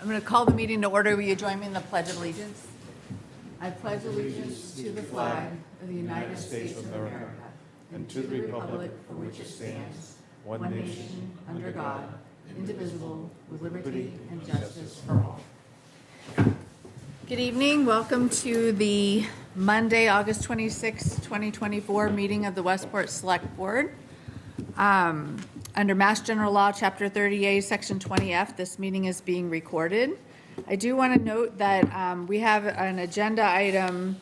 I'm going to call the meeting to order. Will you join me in the Pledge of Allegiance? I pledge allegiance to the flag of the United States of America and to the republic for which it stands, one nation, under God, indivisible, with liberty and justice for all. Good evening. Welcome to the Monday, August 26, 2024 meeting of the Westport Select Board. Under Mass General Law, Chapter 30A, Section 20F, this meeting is being recorded. I do want to note that we have an agenda item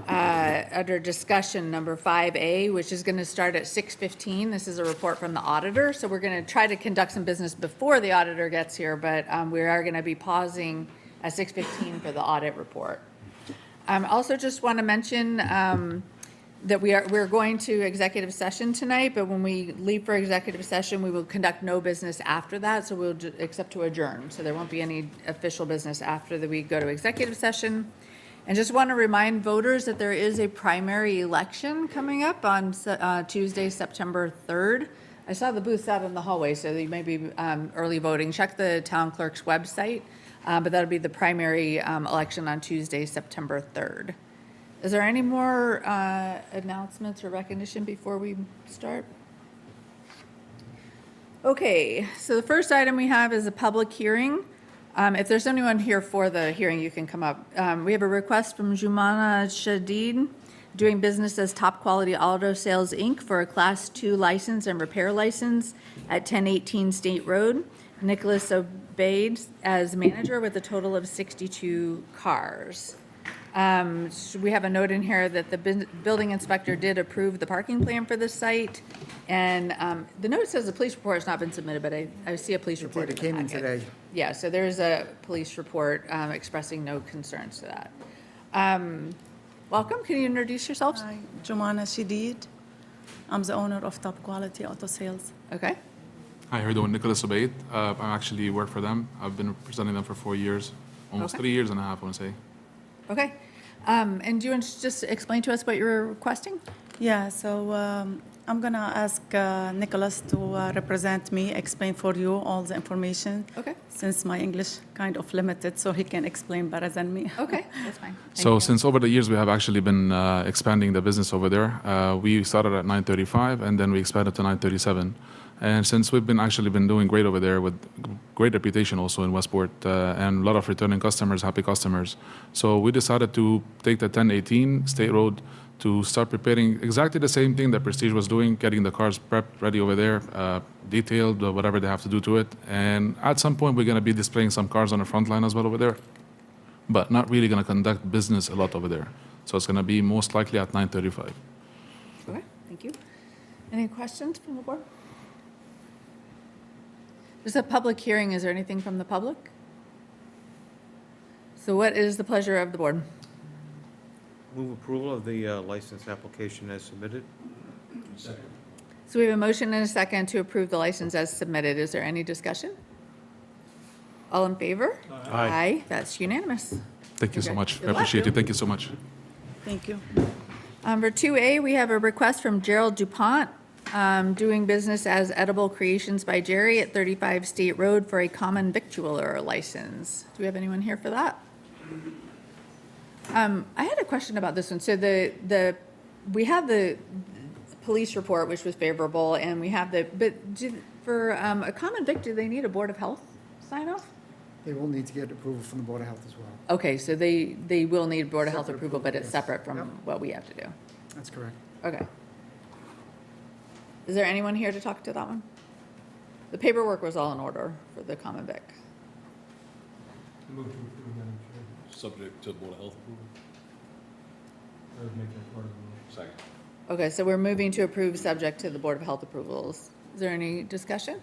under discussion number 5A, which is going to start at 6:15. This is a report from the auditor, so we're going to try to conduct some business before the auditor gets here, but we are going to be pausing at 6:15 for the audit report. Also just want to mention that we're going to executive session tonight, but when we leave for executive session, we will conduct no business after that, so we'll except to adjourn. So there won't be any official business after that we go to executive session. And just want to remind voters that there is a primary election coming up on Tuesday, September 3rd. I saw the booths out in the hallway, so you may be early voting. Check the town clerk's website, but that'll be the primary election on Tuesday, September 3rd. Is there any more announcements or recognition before we start? Okay, so the first item we have is a public hearing. If there's anyone here for the hearing, you can come up. We have a request from Jumana Shadid, doing business as Top Quality Auto Sales, Inc. for a Class 2 license and repair license at 1018 State Road. Nicholas Obeid as manager with a total of 62 cars. So we have a note in here that the building inspector did approve the parking plan for this site. And the note says the police report has not been submitted, but I see a police report. It came in today. Yeah, so there's a police report expressing no concerns to that. Welcome. Can you introduce yourselves? Hi, Jumana Shadid. I'm the owner of Top Quality Auto Sales. Okay. Hi, how are you doing? Nicholas Obeid. I actually work for them. I've been representing them for 4 years, almost Okay. 3 years and a half, I want to say. Okay. And do you want to just explain to us what you're requesting? Yeah, so I'm going to ask Nicholas to represent me, explain for you all the information. Okay. Since my English kind of limited, so he can explain better than me. Okay, that's fine. Thank So you. since over the years, we have actually been expanding the business over there. We started at 935 and then we expanded to 937. And since we've been doing great over there with great reputation also in Westport and a lot of returning customers, happy customers. So we decided to take the 1018 State Road to start preparing exactly the same thing that Prestige was doing, getting the cars prepped, ready over there, detailed, whatever they have to do to it. And at some point, we're going to be displaying some cars on the front line as well over there, but not really going to conduct business a lot over there. So it's going to be most likely at 935. Okay, thank you. Any questions from the board? There's a public hearing. Is there anything from the public? So what is the pleasure of the board? Move approval of the license application as submitted. So we have a motion and a second to approve the license as submitted. Is there any discussion? All in favor? Aye. That's unanimous. Thank you so Okay. much. Good I luck. appreciate it. Thank you so much. Thank you. For 2A, we have a request from Gerald DuPont, doing business as Edible Creations by Jerry at 35 State Road for a common victualler license. Do we have anyone here for that? I had a question about this one. So we have the police report, which was favorable, and we have for a common vic, do they need a Board of Health sign off? They will need to get approval from the Board of Health as well. Okay, so they will need Board of Health Separate approval, but it's yes. separate from Yep. what we have to do. That's correct. Okay. Is there anyone here to talk to that one? The paperwork was all in order for the common vic. Move to approve, Madam Chair. Subject to Board of Health approval? I would make that part of the motion. Second. Okay, so we're moving to approve subject to the Board of Health approvals. Is there any discussion?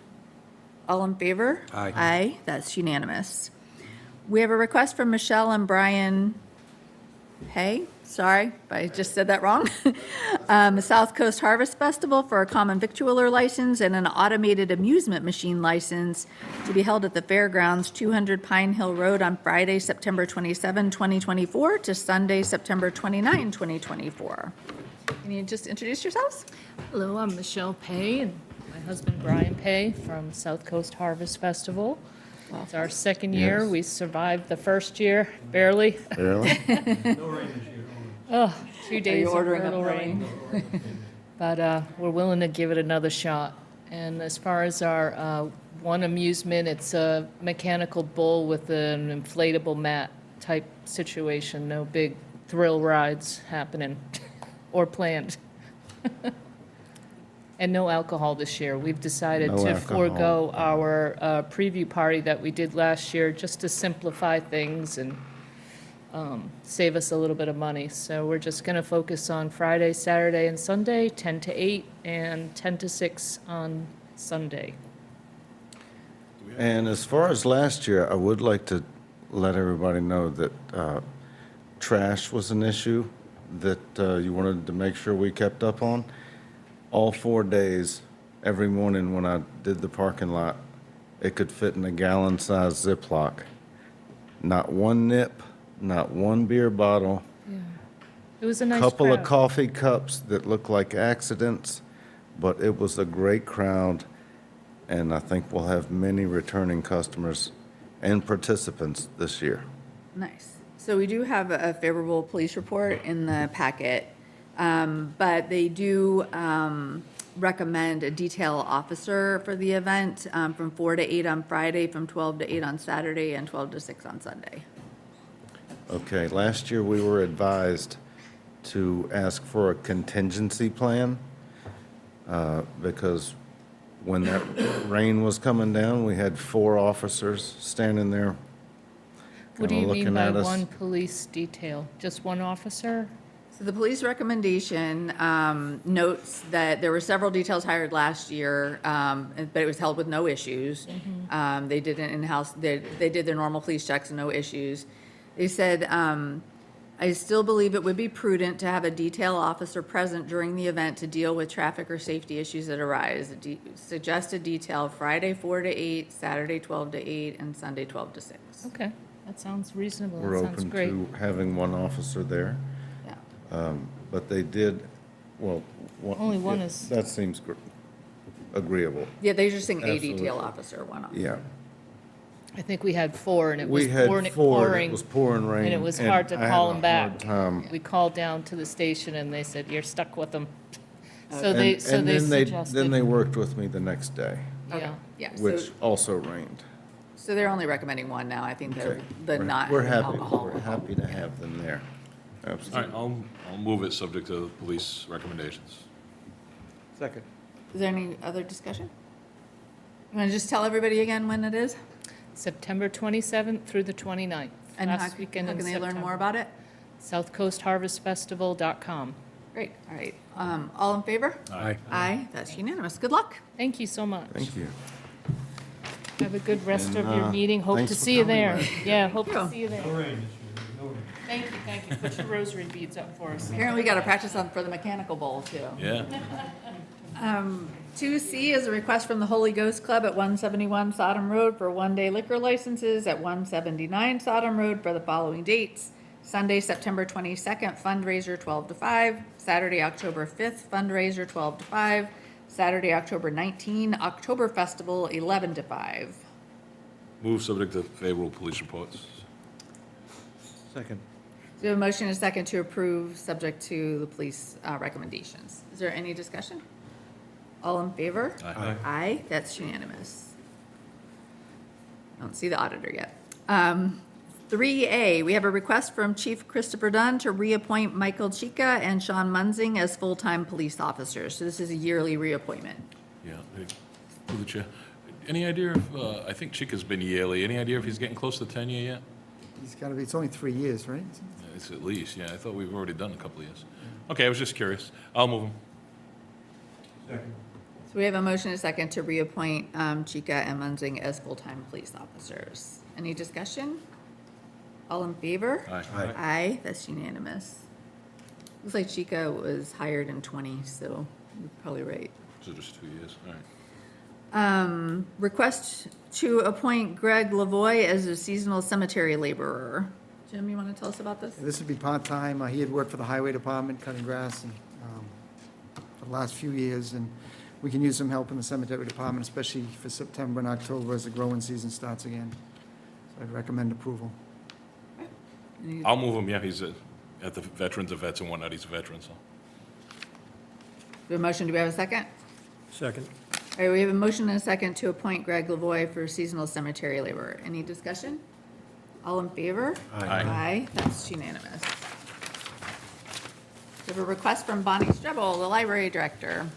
All in favor? Aye. Aye, that's unanimous. We have a request from Michelle and Brian Hay, sorry, if I just said that wrong. South Coast Harvest Festival for a common victualler license and an automated amusement machine license to be held at the fairgrounds, 200 Pine Hill Road on Friday, September 27, 2024 to Sunday, September 29, 2024. Can you just introduce yourselves? Hello, I'm Michelle Pay and my husband Brian Pay from South Coast Harvest Festival. It's our second year. We survived the first year, barely. Really? No rain this year. Oh, 2 Are days you of ordering up brutal the rain. rain? But we're willing to give it another shot. And as far as our one amusement, it's a mechanical bull with an inflatable mat type situation. No big thrill rides happening or planned. And no alcohol this year. We've decided No to alcohol. forego our preview party that we did last year just to simplify things and save us a little bit of money. So we're just going to focus on Friday, Saturday, and Sunday, 10 to 8, and 10 to 6 on Sunday. And as far as last year, I would like to let everybody know that trash was an issue that you wanted to make sure we kept up on. All 4 days, every morning when I did the parking lot, it could fit in a gallon-sized Ziploc. Not one nip, not one beer bottle, It was a nice couple of crowd. coffee cups that looked like accidents, but it was a great crowd, and I think we'll have many returning customers and participants this year. Nice. So we do have a favorable police report in the packet, but they do recommend a detail officer for the event from 4 to 8 on Friday, from 12 to 8 on Saturday, and 12 to 6 on Sunday. Okay, last year we were advised to ask for a contingency plan because when that rain was coming down, we had 4 officers standing there What do kinda you mean looking by at us. one police detail? Just one officer? So the police recommendation notes that there were several details hired last year, but it was held with no issues. They did an in-house, they did their normal police checks, no issues. They said, I still believe it would be prudent to have a detail officer present during the event to deal with traffic or safety issues that arise. Suggested detail Friday 4 to 8, Saturday 12 to 8, and Sunday 12 to 6. Okay, that sounds reasonable. We're That sounds open great. to having one officer there, Yeah. but they did, well. Only one is- That seems agreeable, Yeah, they're just saying a Absolutely. detail officer, one officer. yeah. I think we had 4, and it was We had pouring. 4, and it was pouring rain. And it was hard to I had call a them back. hard time. We called down to the station, and they said, you're stuck with them. So And- they, so and they then suggested. Then they worked with me the next day, Yeah. Yeah, which also rained. so they're only recommending one now. I think they're Okay. the We're- not We're having happy, alcohol. we're happy to have them there. All Absolutely. right, I'll move it subject to police recommendations. Second. Is there any other discussion? You want to just tell everybody again when it is? September 27th through the 29th. And how last weekend how in can they learn more September. about it? SouthCoastHarvestFestival.com. Great, all right. All in favor? Aye. Aye, that's unanimous. Good luck. Thank you so much. Thank you. Have a good rest And, of your meeting. Hope thanks to for see you coming, there. Larry. Yeah, hope to you. see you No there. rain this year, no rain. Thank you. Put your rosary beads up for us. Apparently, we got to practice on for the mechanical bowl, too. Yeah. 2C is a request from the Holy Ghost Club at 171 Sodom Road for one-day liquor licenses at 179 Sodom Road for the following dates: Sunday, September 22nd, fundraiser 12 to 5; Saturday, October 5th, fundraiser 12 to 5; Saturday, October 19, October Festival 11 to 5. Move subject to favorable police reports. Second. So we have a motion and a second to approve, subject to the police recommendations. Is there any discussion? All in favor? Aye. Aye, that's unanimous. I don't see the auditor yet. 3A, we have a request from Chief Christopher Dunn to reappoint Michael Chica and Sean Munzing as full-time police officers. So this is a yearly reappointment. Yeah. Hey, through the chair. Any idea if, I think Chica's been yearly, any idea if he's getting close to tenure yet? He's got to be, it's only 3 years, right? It's at least, yeah, I thought we've already done a couple of years. Okay, I was just curious. I'll move him. Second. So we have a motion and a second to reappoint Chica and Munzing as full-time police officers. Any discussion? All in favor? Aye. Aye, that's unanimous. Looks like Chica was hired in 20, so you're probably right. So just 2 years, all right. Request to appoint Greg Lavoy as a seasonal cemetery laborer. Jim, you want to tell us about this? This would be part-time. He had worked for the highway department, cutting grass, and for the last few years, and we can use some help in the cemetery department, especially for September and October as the growing season starts again. So I'd recommend approval. I'll move him, yeah, he's at the Veterans of Vets and whatnot, he's a veteran, so. We have a motion, do we have a second? Second. All right, we have a motion and a second to appoint Greg Lavoy for seasonal cemetery laborer. Any discussion? All in favor? Aye. Aye, that's unanimous. We have a request from Bonnie Strebel, the library director,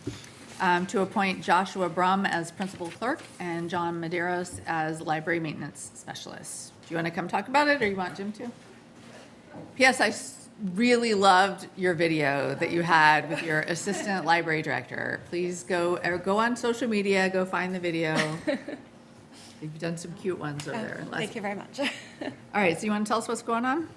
to appoint Joshua Brum as principal clerk and John Maderos as library maintenance specialist. Do you want to come talk about it, or you want Jim to? P.S. I really loved your video that you had with your assistant library director. Please go on social media, go find the video. You've done some cute ones over there. Thank you very much. All right, so you want to tell us what's going on?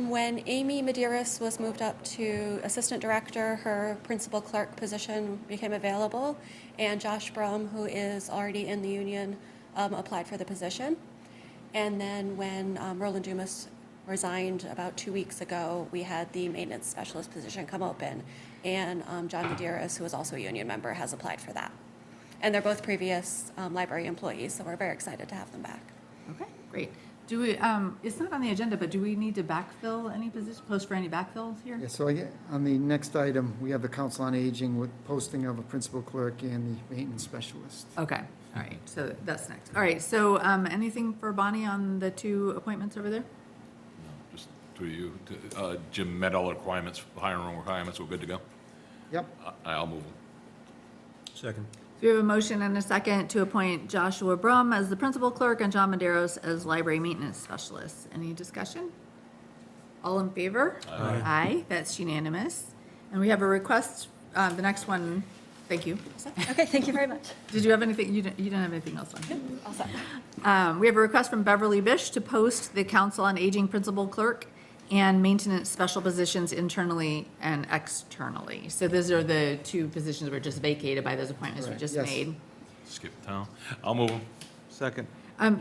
When Amy Medeiros was moved up to assistant director, her principal clerk position became available, and Josh Brum, who is already in the union, applied for the position. And then when Roland Dumas resigned about 2 weeks ago, we had the maintenance specialist position come open, and John Medeiros, who is also a union member, has applied for that. And they're both previous library employees, so we're very excited to have them back. Okay, great. Do we, it's not on the agenda, but do we need to backfill any position, post for any backfills here? Yeah, so on the next item, we have the Council on Aging with posting of a principal clerk and the maintenance specialist. Okay, all right, so that's next. All right, so anything for Bonnie on the two appointments over there? Just through you, Jim met all the requirements, hiring requirements, we're good to go? Yep. I'll move him. Second. So we have a motion and a second to appoint Joshua Brum as the principal clerk and John Maderos as library maintenance specialist. Any discussion? All in favor? Aye. Aye, that's unanimous. And we have a request, the next one, thank you. Okay, thank you very much. Did you have anything, you didn't have anything else on? All set. We have a request from Beverly Bish to post the Council on Aging principal clerk and maintenance special positions internally and externally. So those are the two positions that were just vacated by those appointments we Correct, just yes. made. Skip town. I'll move him. Second.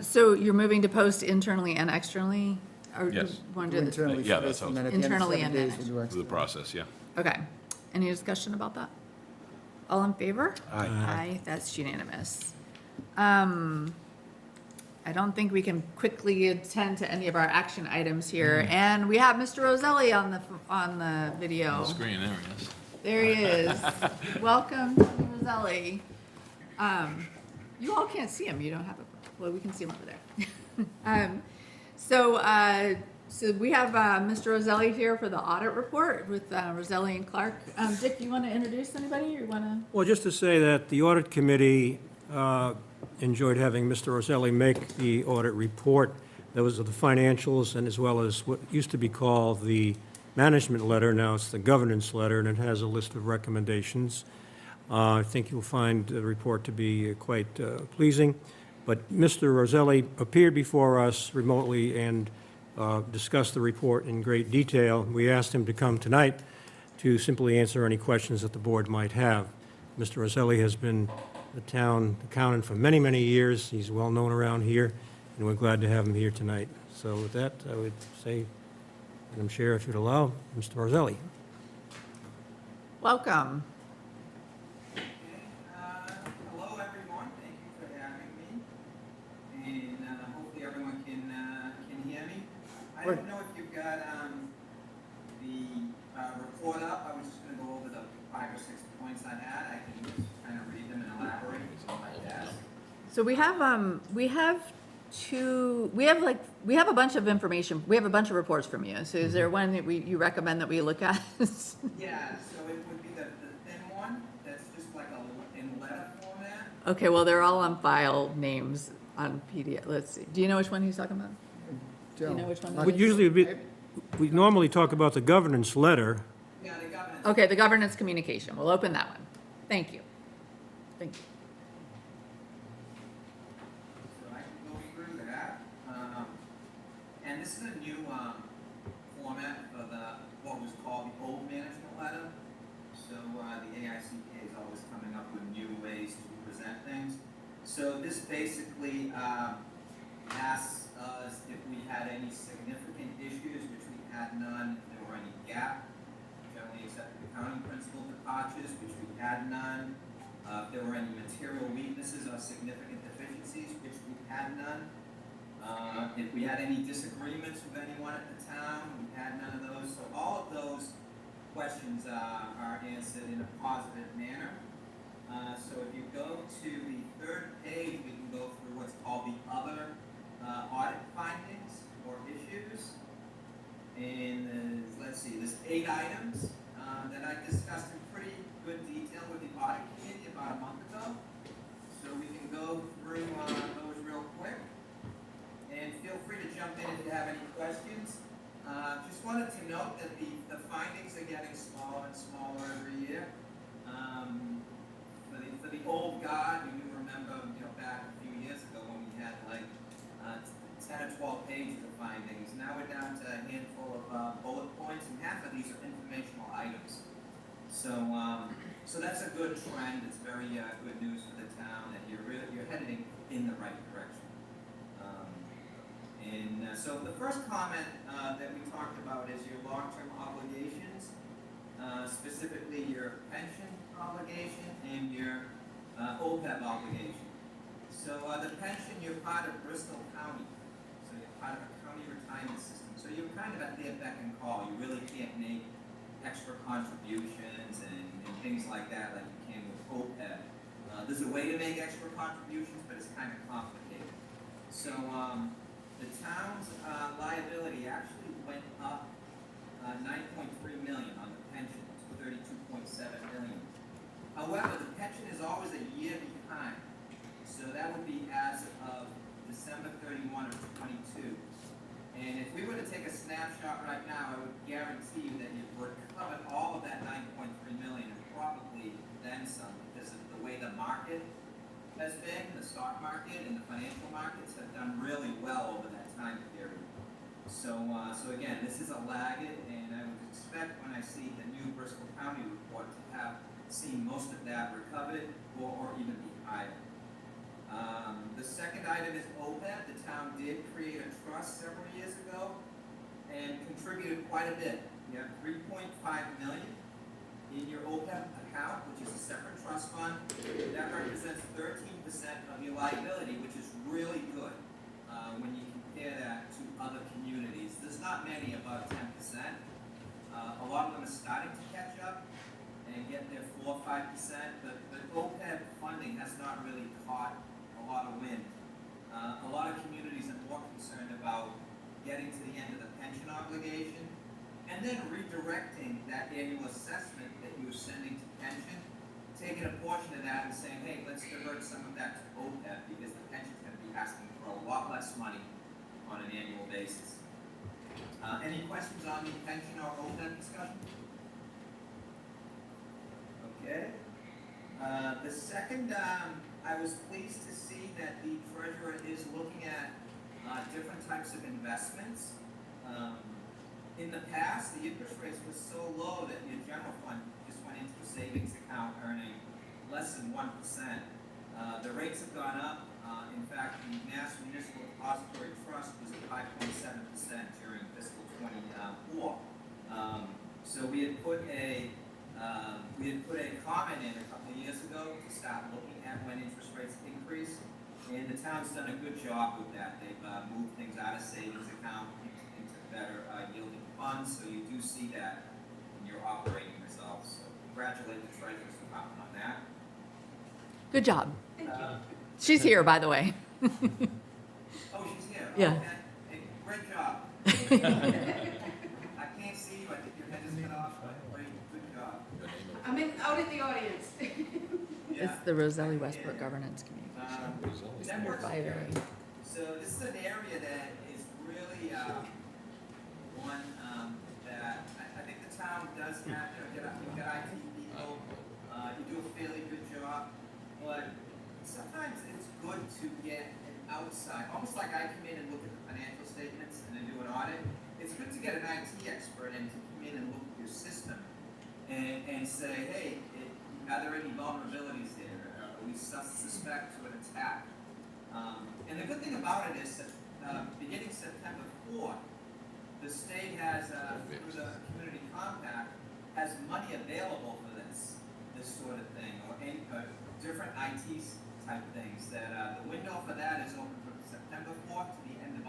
So you're moving to post internally and externally? Or you Yes. want to do this? Internally Yeah, first, that's how and then at the end of Internally 7 and then days, we'll do Through the external. process, yeah. Okay. Any discussion about that? All in favor? Aye. Aye, that's unanimous. I don't think we can quickly attend to any of our action items here. And we have Mr. Roselli on the video. On the screen, there he is. There he is. Welcome, Tony Roselli. You all can't see him. You don't have a, well, we can see him over there. So we have Mr. Roselli here for the audit report with Roselli and Clark. Dick, you want to introduce anybody, or you want to? Well, just to say that the audit committee enjoyed having Mr. Roselli make the audit report. Those are the financials, and as well as what used to be called the management letter, now it's the governance letter, and it has a list of recommendations. I think you'll find the report to be quite pleasing. But Mr. Roselli appeared before us remotely and discussed the report in great detail. We asked him to come tonight to simply answer any questions that the board might have. Mr. Roselli has been the town accountant for many, many years. He's well-known around here, and we're glad to have him here tonight. So with that, I would say, Madam Chair, if you'd allow, Mr. Roselli. Welcome. Hello, everyone. Thank you for having me. And hopefully everyone can hear me. I don't know if you've got the report up. I was just going to go over the 5 or 6 points I had. I can just kind of read them and elaborate on my desk. So we have a bunch of information. We have a bunch of reports from you. So is there one that you recommend that we look at? Yeah, so it would be the thin one that's just like in letter format. Okay, well, they're all on file names on PDF. Let's see. Do you know which one he's talking about? Do you know which one? We normally talk about the governance letter. Yeah, the governance. Okay, the governance communication. We'll open that one. Thank you. Thank you. So I can go through that. And this is a new format for what was called the old management letter. So the AICPA is always coming up with new ways to present things. So this basically asks us if we had any significant issues, which we had none, if there were any gap, generally accepted accounting principle departures, which we had none, if there were any material weaknesses or significant deficiencies, which we had none, If we had any disagreements with anyone at the town, we had none of those. So all of those questions are answered in a positive manner. So if you go to the third page, we can go through what's called the other audit findings or issues. And let's see, there's 8 items that I discussed in pretty good detail with the audit committee about a month ago. So we can go through those real quick. And feel free to jump in if you have any questions. Just wanted to note that the findings are getting smaller and smaller every year. For the old guard, you remember, back a few years ago when we had like 10 or 12 pages of findings. Now we're down to a handful of bullet points, and half of these are informational items. So, so that's a good trend. It's very good news for the town that you're heading in the right direction. So the first comment that we talked about is your long-term obligations, specifically your pension obligation and your OPEB obligation. So the pension, you're part of Bristol County, so you're part of a county retirement system. So you're kind of at their beck and call. You really can't make extra contributions and things like that like you can with OPEB. There's a way to make extra contributions, but it's kind of complicated. So the town's liability actually went up 9.3 million on the pension to 32.7 million. However, the pension is always a year behind. So that would be as of December 31 of 22. And if we were to take a snapshot right now, I would guarantee you that you've recovered all of that 9.3 million and probably then some, because of the way the market has been, the stock market and the financial markets have done really well over that time period. So, so again, this is a laggard, and I would expect when I see the new Bristol County report to have seen most of that recovered or even be higher. The second item is OPEB. The town did create a trust several years ago and contributed quite a bit. You have 3.5 million in your OPEB account, which is a separate trust fund. That represents 13% of your liability, which is really good when you compare that to other communities. There's not many above 10%. A lot of them are starting to catch up and get their 4 or 5%, but OPEB funding has not really caught a lot of wind. A lot of communities are more concerned about getting to the end of the pension obligation and then redirecting that annual assessment that you were sending to pension, taking a portion of that and saying, hey, let's divert some of that to OPEB because the pension's going to be asking for a lot less money on an annual basis. Any questions on the pension or OPEB discussion? Okay. The second, I was pleased to see that the treasurer is looking at different types of investments. In the past, the interest rates were so low that your general fund just went into a savings account earning less than 1%. The rates have gone up. In fact, the Mass Municipal Depository Trust was at 5.7% during fiscal 24. So we had put a comment in a couple of years ago to start looking at when interest rates increase, and the town's done a good job with that. They've moved things out of savings account into better yielding funds, so you do see that in your operating results. So congratulate the Treasurer's Department on that. Good job. She's here, by the way. Oh, she's here. Yeah. Okay. Hey, great job. I can't see you. I think your head is cut off, but great, good job. I'm out in the audience. It's the Roselli Westbrook Governance Communication. Network Five A. security. So this is an area that is really one that I think the town does have. You've got IT people. You do a fairly good job, but sometimes it's good to get an outside, almost like I come in and look at the financial statements and then do an audit. It's good to get an IT expert in to come in and look at your system and say, hey, are there any vulnerabilities there? We suspect to an attack. And the good thing about it is that beginning September 4th, the state has, through the Community Compact, has money available for this sort of thing, or any different IT type things. That the window for that is open from September 4th to the end of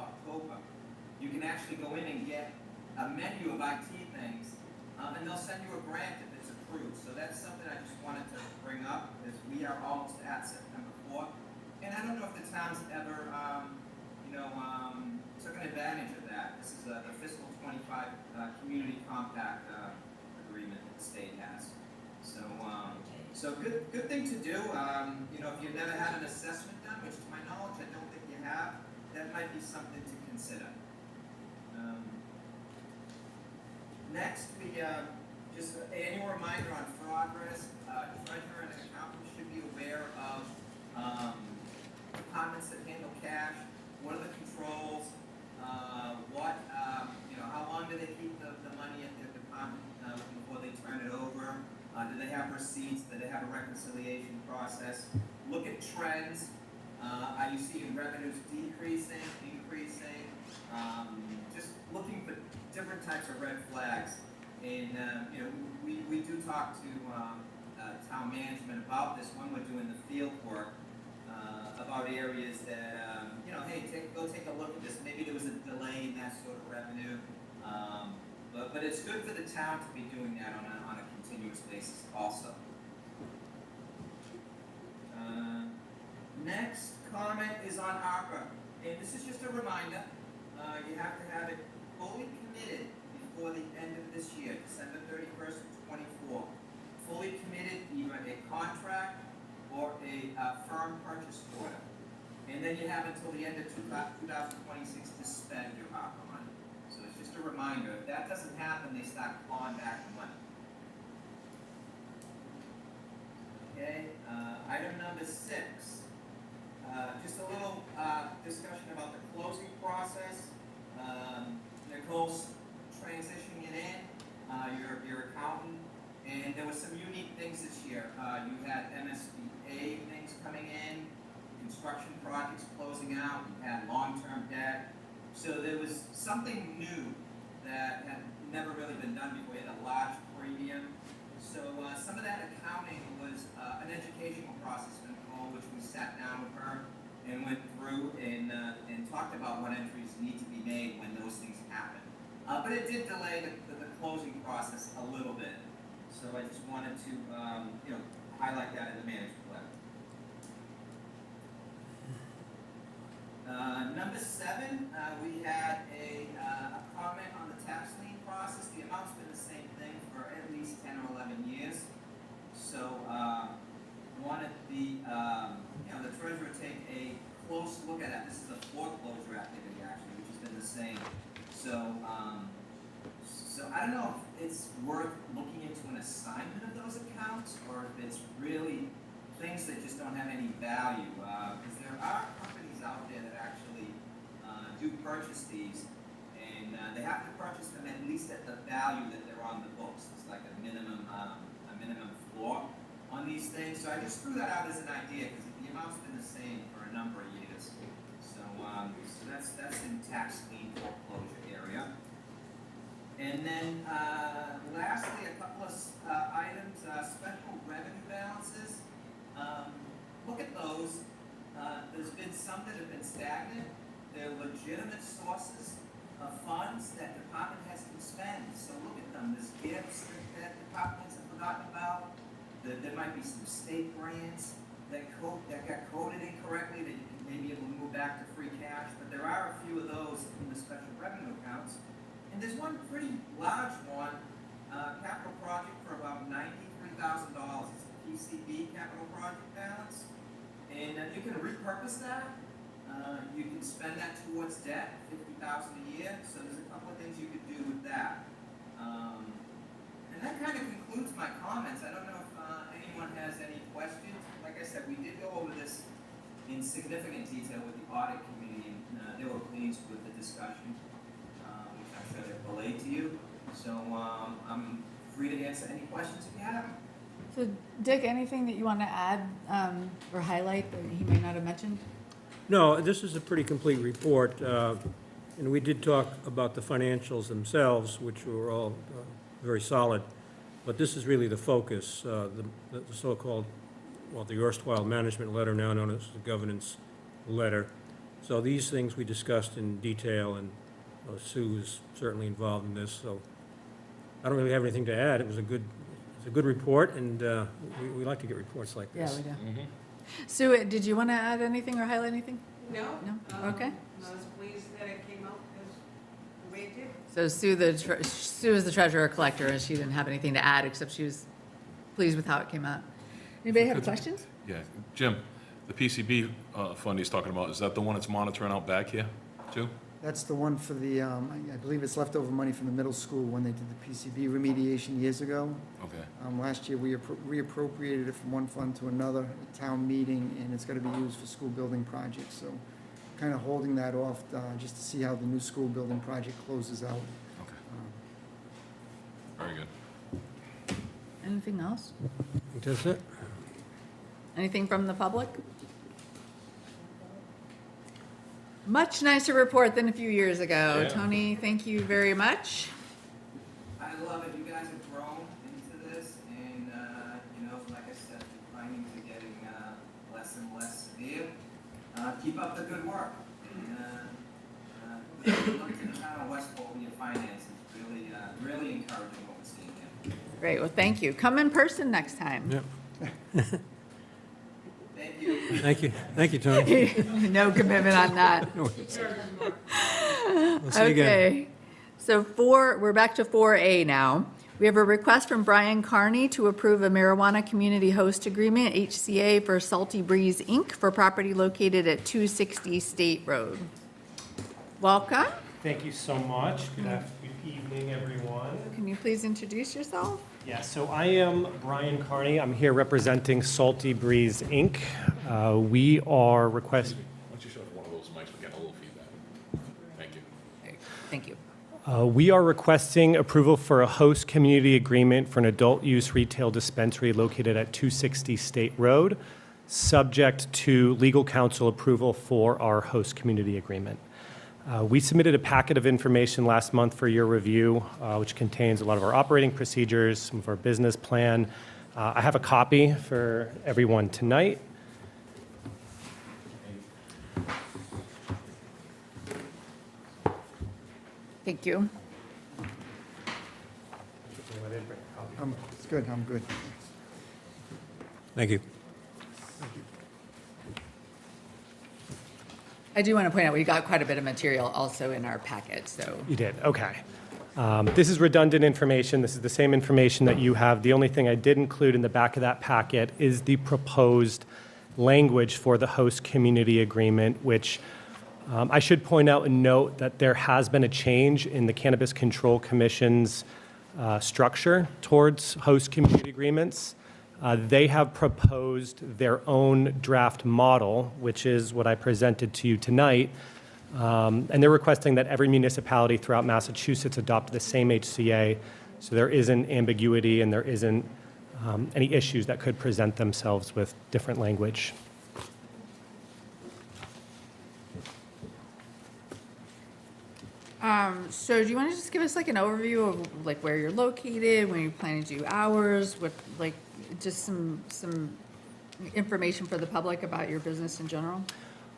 you can actually go in and get a menu of IT things, and they'll send you a grant if it's approved. So that's something I just wanted to bring up, is we are almost at September 4th. And I don't know if the town's ever, took advantage of that. This is the fiscal 25 community compact agreement that the state has. So good thing to do. If you've never had an assessment done, which to my knowledge I don't think you have, that might be something to consider. Next, we just an annual reminder on fraud risk. Treasurer and accountant should be aware of departments that handle cash. What are the controls? How long do they keep the money in their department before they turn it over? Do they have receipts? Do they have a reconciliation process? Look at trends. Are you seeing revenues decreasing, increasing? Just looking for different types of red flags. And we do talk to town management about this when we're doing the field work, about areas that hey, go take a look at this. Maybe there was a delay in that sort of revenue. But it's good for the town to be doing that on a continuous basis also. Next comment is on ARPA, and this is just a reminder. You have to have it fully committed before the end of this year, December 31st, 24. Fully committed, either a contract or a firm purchase order. And then you have until the end of 2026 to spend your ARPA money. So it's just a reminder, if that doesn't happen, they start clawing back the money. Okay, item number 6. Just a little discussion about the closing process. Nicole's transitioning it in, your accountant, and there were some unique things this year. You had MSBA things coming in, construction projects closing out, you had long-term debt. So there was something new that had never really been done before. You had a large premium. So some of that accounting was an educational process for Nicole, which we sat down with her and went through and talked about what entries need to be made when those things happen. But it did delay the closing process a little bit. So I just wanted to highlight that in the management letter. Number 7, we had a comment on the tax lien process. The amount's been the same thing for at least 10 or 11 years. So wanted the treasurer take a close look at that. This is a foreclosure activity actually, which has been the same. So I don't know if it's worth looking into an assignment of those accounts or if it's really things that just don't have any value. Because there are companies out there that actually do purchase these, and they have to purchase them at least at the value that they're on the books. It's like a minimum floor on these things. So I just threw that out as an idea because the amount's been the same for a number of years. So that's in tax lien foreclosure area. And then lastly, a couple of items, special revenue balances. Look at those. There's been some that have been stagnant. They're legitimate sources of funds that the department has to spend. So look at them. There's gifts that departments have forgotten about. There might be some state grants that got coded incorrectly that you may be able to move back to free cash. But there are a few of those in the special revenue accounts. And there's one pretty large one, capital project for about $93,000. It's a PCB capital project balance. And you can repurpose that. You can spend that towards debt, $50,000 a year. So there's a couple of things you could do with that. And that kind of concludes my comments. I don't know if anyone has any questions. Like I said, we did go over this in significant detail with the audit committee, and they were pleased with the discussion, which I'm sure they've relayed to you. So I'm free to answer any questions if you have. So Dick, anything that you want to add or highlight that he may not have mentioned? No, this is a pretty complete report, and we did talk about the financials themselves, which were all very solid, but this is really the focus, the so-called, well, the erstwhile management letter, now known as the governance letter. So these things we discussed in detail, and Sue is certainly involved in this, so I don't really have anything to add. It was a good report, and we like to get reports like Yeah, this. we do. Mhm. Sue, did you want to add anything or highlight anything? No? No? Okay. I was pleased that it came out as the way it did. So Sue is the treasurer collector, and she didn't have anything to add, except she was pleased with how it came out. Anybody have questions? Yeah, Jim, the PCB fund he's talking about, is that the one that's monitoring out back here, too? That's the one for the, I believe it's leftover money from the middle school when they did the PCB remediation years ago. Okay. Last year, we reappropriated it from one fund to another at town meeting, and it's going to be used for school building projects. So kind of holding that off just to see how the new school building project closes out. Okay. Very good. Anything else? I think that's it. Anything from the public? Much nicer report than a few years ago. Yeah. Tony, thank you very much. I love it. You guys have grown into this, and, like I said, the findings are getting less and less severe. Keep up the good work. Look at the town of Westport with your finances. Really encouraging what we're seeing here. Great, well, thank you. Come in person next time. Yep. Thank you. Thank you, Tony. No commitment on that. We'll see you again. Okay, so we're back to 4A now. We have a request from Brian Carney to approve a marijuana community host agreement, HCA, for Salty Breeze, Inc., for property located at 260 State Road. Welcome. Thank you so much. Good evening, everyone. Can you please introduce yourself? Yeah, so I am Brian Carney. I'm here representing Salty Breeze, Inc. We are requesting... Why don't you shut one of those mics, we're getting a little feedback. Thank you. Thank you. We are requesting approval for a host community agreement for an adult use retail dispensary located at 260 State Road, subject to legal counsel approval for our host community agreement. We submitted a packet of information last month for your review, which contains a lot of our operating procedures, some of our business plan. I have a copy for everyone tonight. Thank you. It's good, I'm good. Thank you. I do want to point out, we got quite a bit of material also in our packet, so. You did, okay. This is redundant information. This is the same information that you have. The only thing I did include in the back of that packet is the proposed language for the host community agreement, which I should point out and note that there has been a change in the Cannabis Control Commission's structure towards host community agreements. They have proposed their own draft model, which is what I presented to you tonight. And they're requesting that every municipality throughout Massachusetts adopt the same HCA, so there isn't ambiguity and there isn't any issues that could present themselves with different language. So do you want to just give us like an overview of like where you're located, when you're planning to do hours, what, like, just some information for the public about your business in general?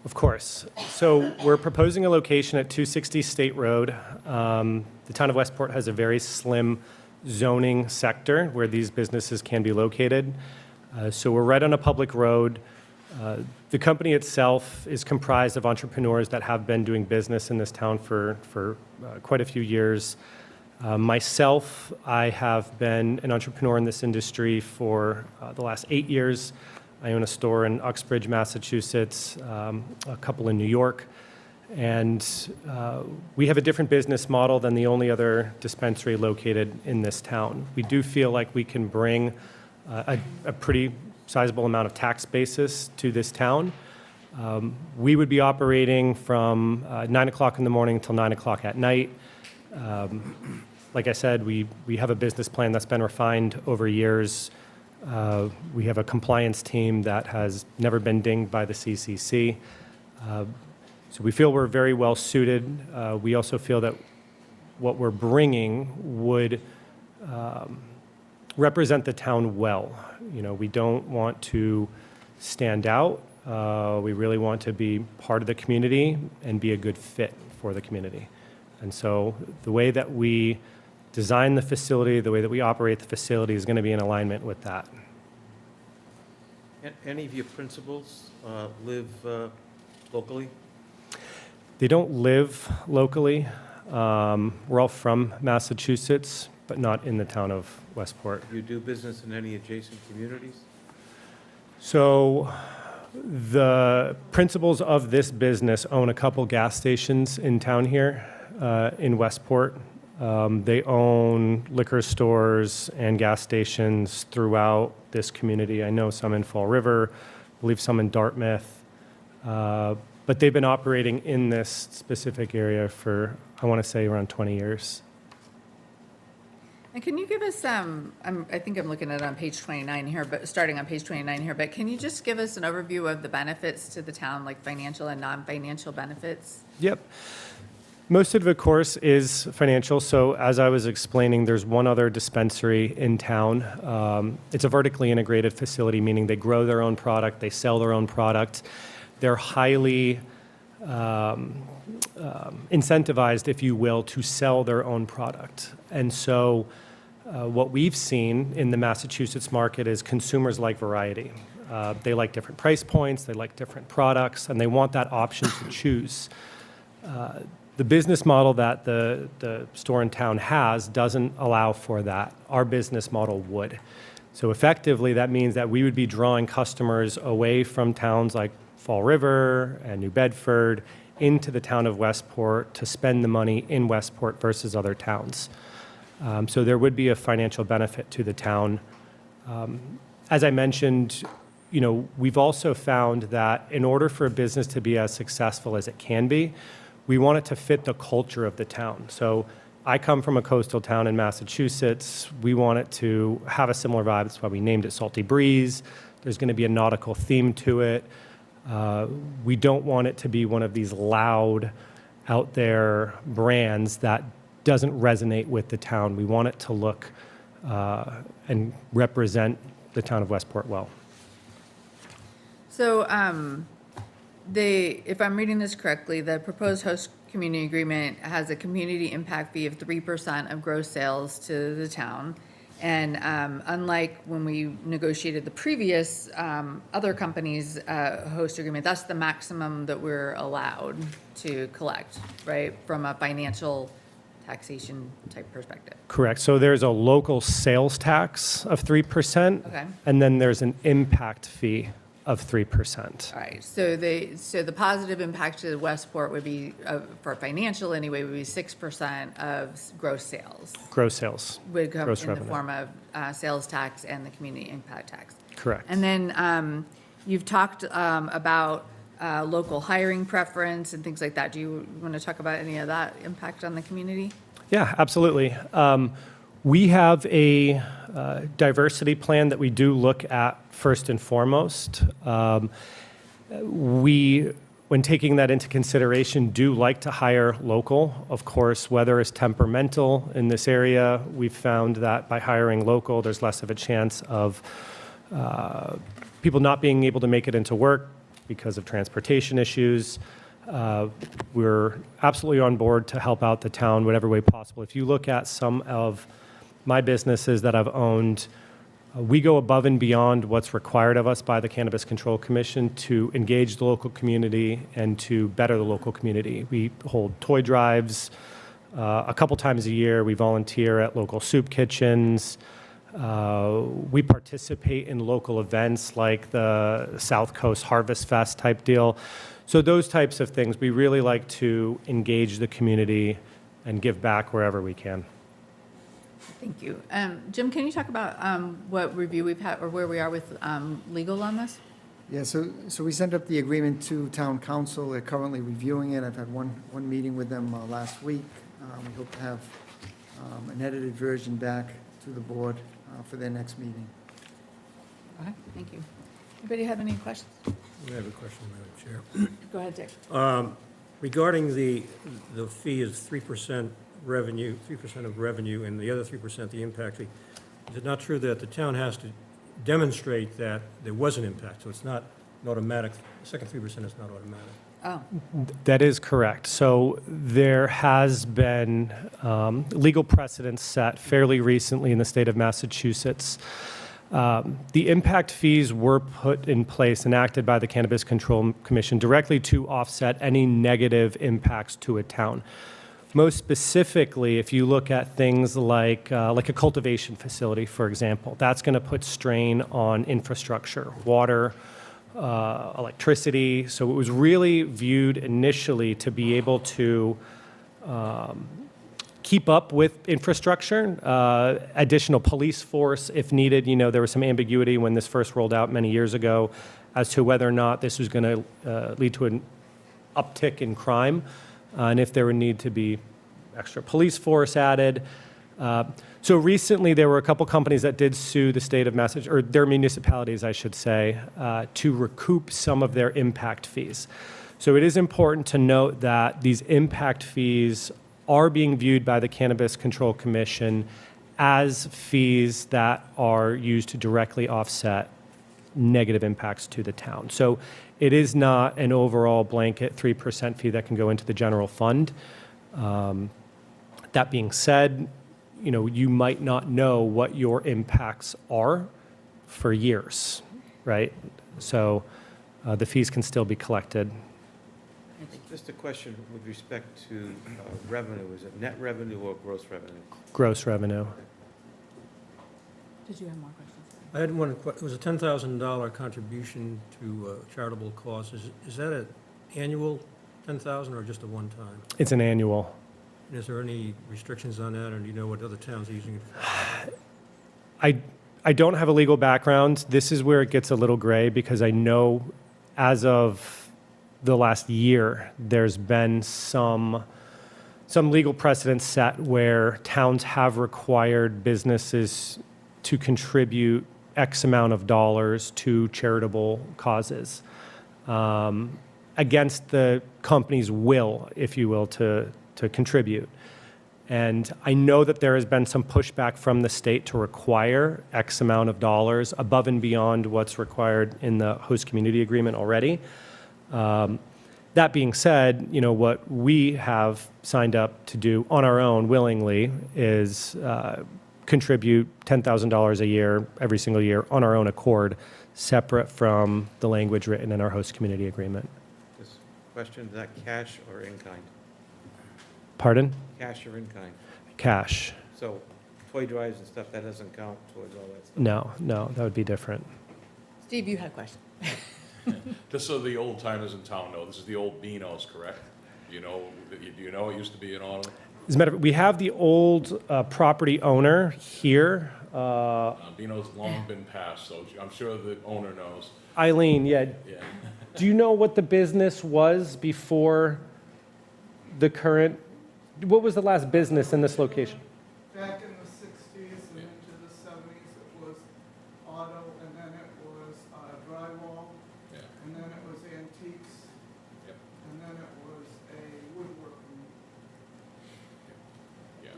Of course. So we're proposing a location at 260 State Road. The town of Westport has a very slim zoning sector where these businesses can be located. So we're right on a public road. The company itself is comprised of entrepreneurs that have been doing business in this town for quite a few years. Myself, I have been an entrepreneur in this industry for the last 8 years. I own a store in Uxbridge, Massachusetts, a couple in New York, and we have a different business model than the only other dispensary located in this town. We do feel like we can bring a pretty sizable amount of tax basis to this town. We would be operating from 9 o'clock in the morning until 9 o'clock at night. Like I said, we have a business plan that's been refined over years. We have a compliance team that has never been dinged by the CCC. So we feel we're very well suited. We also feel that what we're bringing would represent the town well. You know, we don't want to stand out. We really want to be part of the community and be a good fit for the community. And so the way that we design the facility, the way that we operate the facility is going to be in alignment with that. Any of your principals live locally? They don't live locally. We're all from Massachusetts, but not in the town of Westport. Do you do business in any adjacent communities? So the principals of this business own a couple gas stations in town here in Westport. They own liquor stores and gas stations throughout this community. I know some in Fall River, I believe some in Dartmouth. But they've been operating in this specific area for, I want to say, around 20 years. And can you give us, I think I'm looking at it on page 29 here, but starting on page 29 here, but can you just give us an overview of the benefits to the town, like financial and non-financial benefits? Yep. Most of it, of course, is financial. So as I was explaining, there's one other dispensary in town. It's a vertically integrated facility, meaning they grow their own product, they sell their own product. They're highly incentivized, if you will, to sell their own product. And so what we've seen in the Massachusetts market is consumers like variety. They like different price points, they like different products, and they want that option to choose. The business model that the store in town has doesn't allow for that. Our business model would. So effectively, that means that we would be drawing customers away from towns like Fall River and New Bedford into the town of Westport to spend the money in Westport versus other towns. So there would be a financial benefit to the town. As I mentioned, we've also found that in order for a business to be as successful as it can be, we want it to fit the culture of the town. So I come from a coastal town in Massachusetts. We want it to have a similar vibe. That's why we named it Salty Breeze. There's going to be a nautical theme to it. We don't want it to be one of these loud, out there brands that doesn't resonate with the town. We want it to look and represent the town of Westport well. So, if I'm reading this correctly, the proposed host community agreement has a community impact fee of 3% of gross sales to the town. And unlike when we negotiated the previous other companies' host agreement, that's the maximum that we're allowed to collect, right, from a financial taxation type perspective. Correct. So there's a local sales tax of 3%, Okay. and then there's an impact fee of 3%. All right, so the positive impact to Westport would be, for financial anyway, would be 6% of gross sales. Gross sales. Would come Gross in revenue. the form of sales tax and the community impact tax. Correct. And then you've talked about local hiring preference and things like that. Do you want to talk about any of that impact on the community? Yeah, absolutely. We have a diversity plan that we do look at first and foremost. When taking that into consideration, do like to hire local. Of course, weather is temperamental in this area. We've found that by hiring local, there's less of a chance of people not being able to make it into work because of transportation issues. We're absolutely on board to help out the town whatever way possible. If you look at some of my businesses that I've owned, we go above and beyond what's required of us by the Cannabis Control Commission to engage the local community and to better the local community. We hold toy drives a couple times a year. We volunteer at local soup kitchens. We participate in local events like the South Coast Harvest Fest type deal. So those types of things, we really like to engage the community and give back wherever we can. Thank you. Jim, can you talk about what review we've had or where we are with legal on this? Yeah, so we sent up the agreement to town council. They're currently reviewing it. I've had one meeting with them last week. We hope to have an edited version back to the board for their next meeting. Okay, thank you. Anybody have any questions? I have a question, Madam Chair. Go ahead, Dick. Regarding the fee is 3% revenue, 3% of revenue, and the other 3%, the impact fee, is it not true that the town has to demonstrate that there was an impact? So it's not an automatic, the second 3% is not automatic. Oh, That is correct. So there has been legal precedents set fairly recently in the state of Massachusetts. The impact fees were put in place, enacted by the Cannabis Control Commission directly to offset any negative impacts to a town. Most specifically, if you look at things like a cultivation facility, for example, that's going to put strain on infrastructure, water, electricity. So it was really viewed initially to be able to keep up with infrastructure, additional police force if needed. You know, there was some ambiguity when this first rolled out many years ago as to whether or not this was going to lead to an uptick in crime, and if there would need to be extra police force added. So recently, there were a couple companies that did sue the state of Massachusetts, or their municipalities, I should say, to recoup some of their impact fees. So it is important to note that these impact fees are being viewed by the Cannabis Control Commission as fees that are used to directly offset negative impacts to the town. So it is not an overall blanket 3% fee that can go into the general fund. That being said, you know, you might not know what your impacts are for years, right? So the fees can still be collected. Just a question with respect to revenue. Is it net revenue or gross revenue? Gross revenue. did you have more questions? I had one, it was a $10,000 contribution to charitable causes. Is that an annual 10,000 or just a one-time? It's an annual. And is there any restrictions on that, or do you know what other towns are using it for? I don't have a legal background. This is where it gets a little gray because I know as of the last year, there's been some legal precedents set where towns have required businesses to contribute X amount of dollars to charitable causes against the company's will, if you will, to contribute. And I know that there has been some pushback from the state to require X amount of dollars above and beyond what's required in the host community agreement already. That being said, you know, what we have signed up to do on our own willingly is contribute $10,000 a year, every single year, on our own accord, separate from the language written in our host community agreement. This question, is that cash or in kind? Pardon? Cash or in kind? Cash. So toy drives and stuff, that doesn't count towards all that stuff? No, that would be different. Steve, you had a question. Just so the old timers in town know, this is the old Beano's, correct? Do you know it used to be an auto? As a matter of fact, we have the old property owner here. Beano's long been passed, so I'm sure the owner knows. Eileen, yeah. Yeah. Do you know what the business was before the current, what was the last business in this location? Back in the 60s and into the 70s, it was auto, and then it was drywall, and then it was antiques, and then it was a woodworking. Yeah.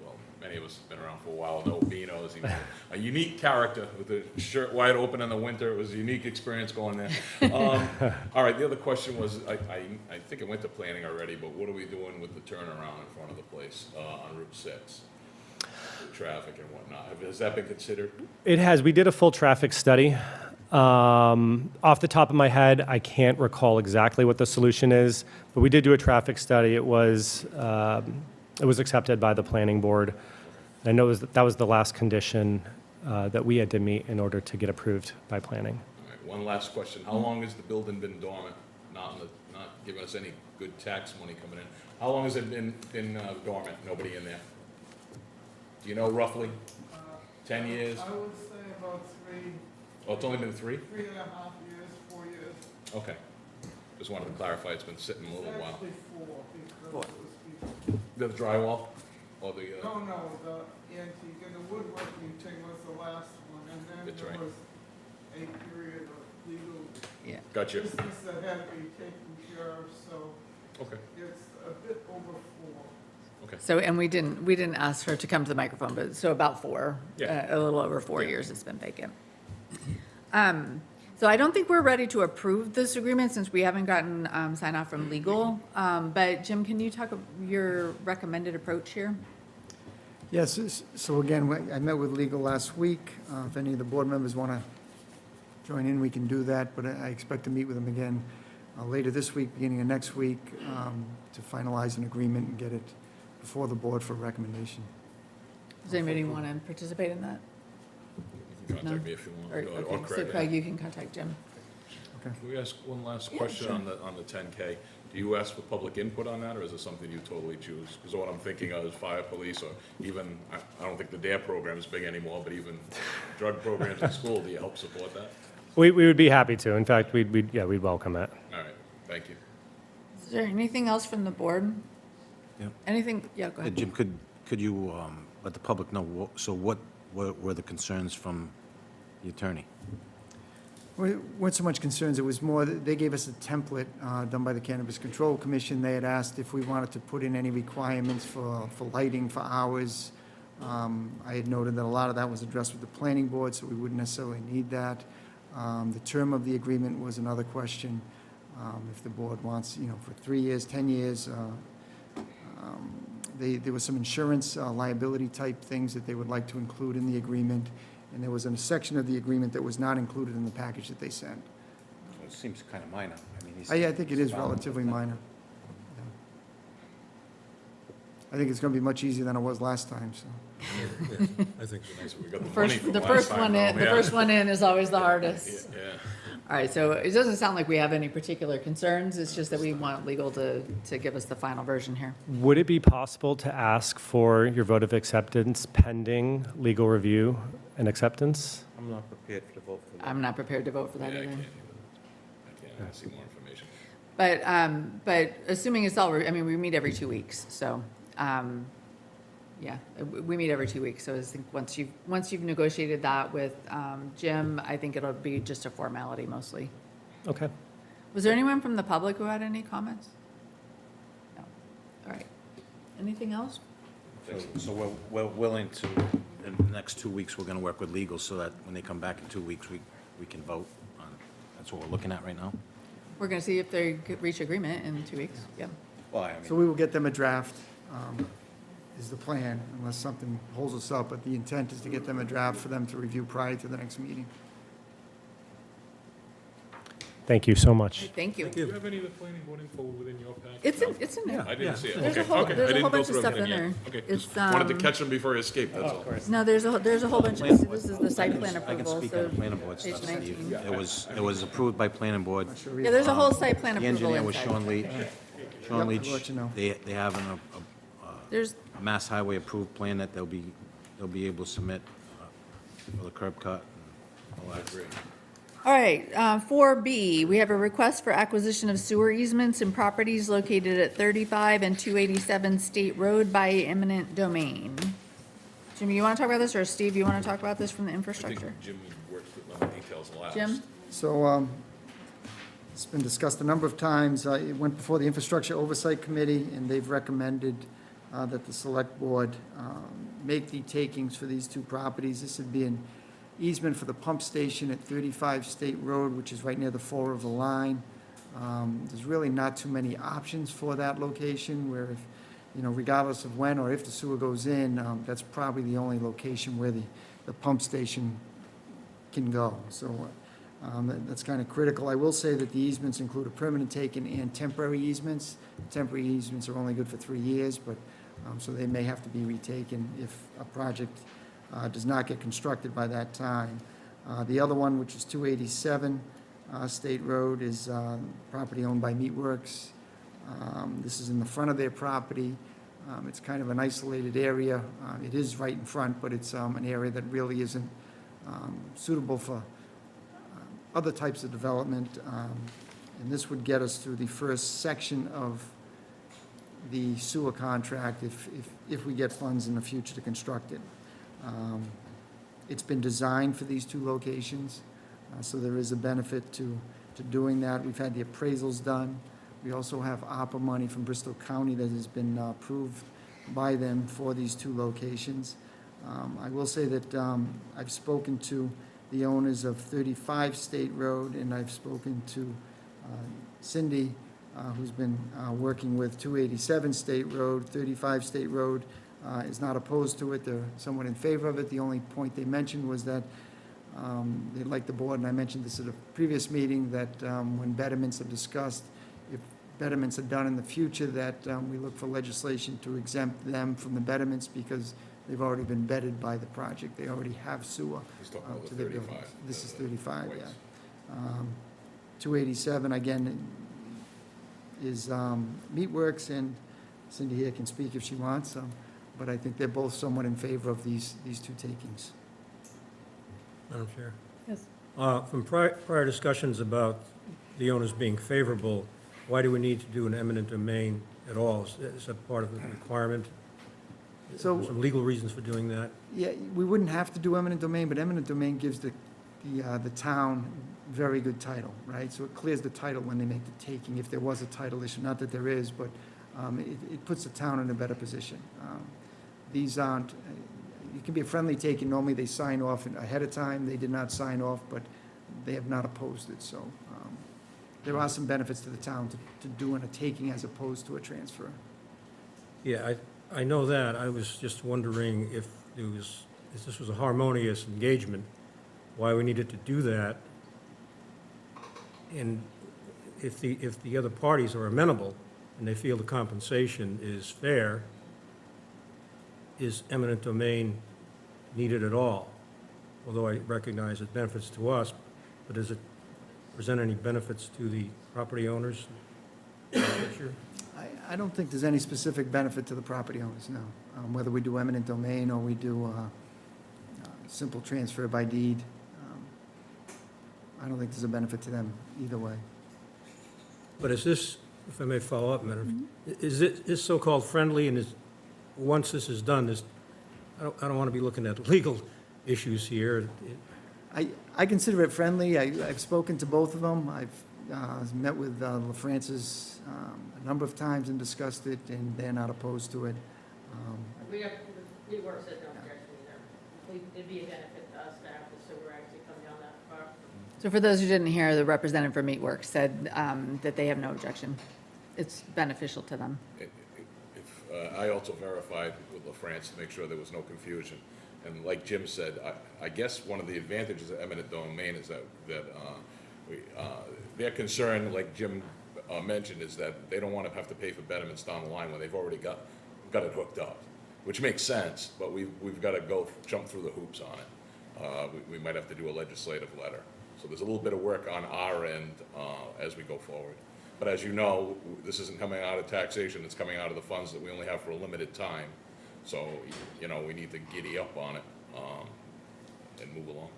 Well, many of us have been around for a while, know Beano's. He was a unique character with the shirt wide open in the winter. It was a unique experience going there. All right, the other question was, I think it went to planning already, but what are we doing with the turnaround in front of the place on Route 6? Traffic and whatnot. Has that been considered? It has. We did a full traffic study. Off the top of my head, I can't recall exactly what the solution is, but we did do a traffic study. It was accepted by the planning board. I know that was the last condition that we had to meet in order to get approved by planning. All right, one last question. How long has the building been dormant, not giving us any good tax money coming in? How long has it been dormant, nobody in there? Do you know roughly? 10 years? I would say about 3. Oh, it's only been 3? 3.5 years, 4 years. Okay. Just wanted to clarify, it's been sitting a little while. Actually 4, because it was before. The drywall? Or the, No, the antique and the woodworking thing was the last one, and then That's there right. was a period of legal Gotcha. business that had to be taken care of, so Okay. it's a bit over 4. Okay. So, and we didn't ask her to come to the microphone, but so about 4, Yeah. a little over 4 years it's been vacant. So I don't think we're ready to approve this agreement since we haven't gotten sign off from legal. But Jim, can you talk your recommended approach here? Yes, so again, I met with legal last week. If any of the board members want to join in, we can do that, but I expect to meet with them again later this week, beginning of next week, to finalize an agreement and get it before the board for recommendation. Does anybody want to participate in that? You can contact No? me if you Or- want. Okay, so Craig. Craig, you can contact Jim. Can we ask one last Yeah, question sure. on the 10K? Do you ask for public input on that, or is it something you totally choose? Because what I'm thinking of is fire, police, or even, I don't think the DARE program is big anymore, but even drug programs in school, do you help support that? We would be happy to. In fact, we'd welcome it. All right, thank you. Is there anything else from the board? Yeah. Anything? Yeah, go ahead. Jim, could you let the public know, so what were the concerns from the attorney? Weren't so much concerns, it was more, that they gave us a template done by the Cannabis Control Commission. They had asked if we wanted to put in any requirements for lighting, for hours. I had noted that a lot of that was addressed with the planning board, so we wouldn't necessarily need that. The term of the agreement was another question. If the board wants, for 3 years, 10 years. There was some insurance liability type things that they would like to include in the agreement. And there was a section of the agreement that was not included in the package that they sent. So it seems kind of minor. I mean, I think it is relatively minor. Yeah. I think it's going to be much easier than it was last time, so. I think it's nice that we got the money from The last first time, one though, in, the yeah. first one in is always the hardest. Yeah. All right, so it doesn't sound like we have any particular concerns. It's just that we want legal to give us the final version here. Would it be possible to ask for your vote of acceptance pending legal review and acceptance? I'm not prepared to vote for that. I'm not prepared to vote for that Yeah, I either. can't either. I can't, I see more information. But assuming it's all, I mean, we meet every 2 weeks, so, yeah, we meet every 2 weeks. So I think once you've negotiated that with Jim, I think it'll be just a formality mostly. Okay. Was there anyone from the public who had any comments? No. All right. Anything else? So we're willing to, in the next 2 weeks, we're going to work with legal so that when they come back in 2 weeks, we can vote on, that's what we're looking at right now? We're going to see if they could reach agreement in 2 weeks. Yeah. Well, I mean, So we will get them a draft, is the plan, unless something holds us up. But the intent is to get them a draft for them to review prior to the next meeting. Thank you so much. Thank you. Do you have any of the planning board info within your package? It's in there. I didn't see it. There's a Okay, whole- okay. there's I a didn't whole go bunch of through stuff everything in yet. there. Okay, It's, just wanted to catch him before he escaped, that's all. No, there's a whole bunch of, so this is the site plan I can approval, speak on so the planning board page stuff, Steve. 19. It was approved by planning board. Yeah, there's a whole site plan The approval engineer was inside. Sean Leach. Yep, Sean I'll Leach, let you know. they have There's, a Mass Highway approved plan that they'll be able to submit for the curb cut and all that. all right, 4B, we have a request for acquisition of sewer easements and properties located at 35 and 287 State Road by eminent domain. Jimmy, you want to talk about this, or Steve, you want to talk about this from the I infrastructure? think Jim worked on the details last. Jim? So it's been discussed a number of times. It went before the Infrastructure Oversight Committee, and they've recommended that the Select Board make the takings for these two properties. This would be an easement for the pump station at 35 State Road, which is right near the Fall River line. There's really not too many options for that location, where if, regardless of when or if the sewer goes in, that's probably the only location where the pump station can go. So that's kind of critical. I will say that the easements include a permanent taken and temporary easements. Temporary easements are only good for 3 years, but, so they may have to be retaken if a project does not get constructed by that time. The other one, which is 287 State Road, is property owned by Meatworks. This is in the front of their property. It's kind of an isolated area. It is right in front, but it's an area that really isn't suitable for other types of development. And this would get us through the first section of the sewer contract if we get funds in the future to construct it. It's been designed for these two locations, so there is a benefit to doing that. We've had the appraisals done. We also have ARPA money from Bristol County that has been approved by them for these two locations. I will say that I've spoken to the owners of 35 State Road, and I've spoken to Cindy, who's been working with 287 State Road. 35 State Road is not opposed to it. They're somewhat in favor of it. The only point they mentioned was that they'd like the board, and I mentioned this at a previous meeting, that when betterments are discussed, if betterments are done in the future, that we look for legislation to exempt them from the betterments because they've already been vetted by the project. They already have sewer He's talking about to the their 35. buildings. This is 35, Ways. yeah. 287, again, is Meatworks, and Cindy here can speak if she wants, but I think they're both somewhat in favor of these two takings. Madam Chair. Yes. From prior discussions about the owners being favorable, why do we need to do an eminent domain at all? Is that part of the requirement? So- Some legal reasons for doing that? Yeah, we wouldn't have to do eminent domain, but eminent domain gives the town very good title, right? So it clears the title when they make the taking, if there was a title issue, not that there is, but it puts the town in a better position. These aren't, it can be a friendly taking, normally they sign off ahead of time, they did not sign off, but they have not opposed it, so there are some benefits to the town to doing a taking as opposed to a transfer. Yeah, I know that. I was just wondering if this was a harmonious engagement, why we needed to do that. And if the other parties are amenable and they feel the compensation is fair, is eminent domain needed at all? Although I recognize it benefits to us, but does it present any benefits to the property owners? I don't think there's any specific benefit to the property owners, no. Whether we do eminent domain or we do simple transfer by deed, I don't think there's a benefit to them either way. But is this, if I may follow up, Madam, is this so-called friendly, and once this is done, I don't want to be looking at legal issues here. I consider it friendly. I've spoken to both of them. I've met with LaFrancis a number of times and discussed it, and they're not opposed to it. We work said no objection either. It'd be a benefit to us to have the sewer actually come down that far. So for those who didn't hear, the representative from Meatworks said that they have no objection. It's beneficial to them. I also verified with LaFrance to make sure there was no confusion. And like Jim said, I guess one of the advantages of eminent domain is that their concern, like Jim mentioned, is that they don't want to have to pay for betterments down the line when they've already got it hooked up, which makes sense, but we've got to jump through the hoops on it. We might have to do a legislative letter. So there's a little bit of work on our end as we go forward. But as you know, this isn't coming out of taxation, it's coming out of the funds that we only have for a limited time. So, we need to giddy up on it and move along.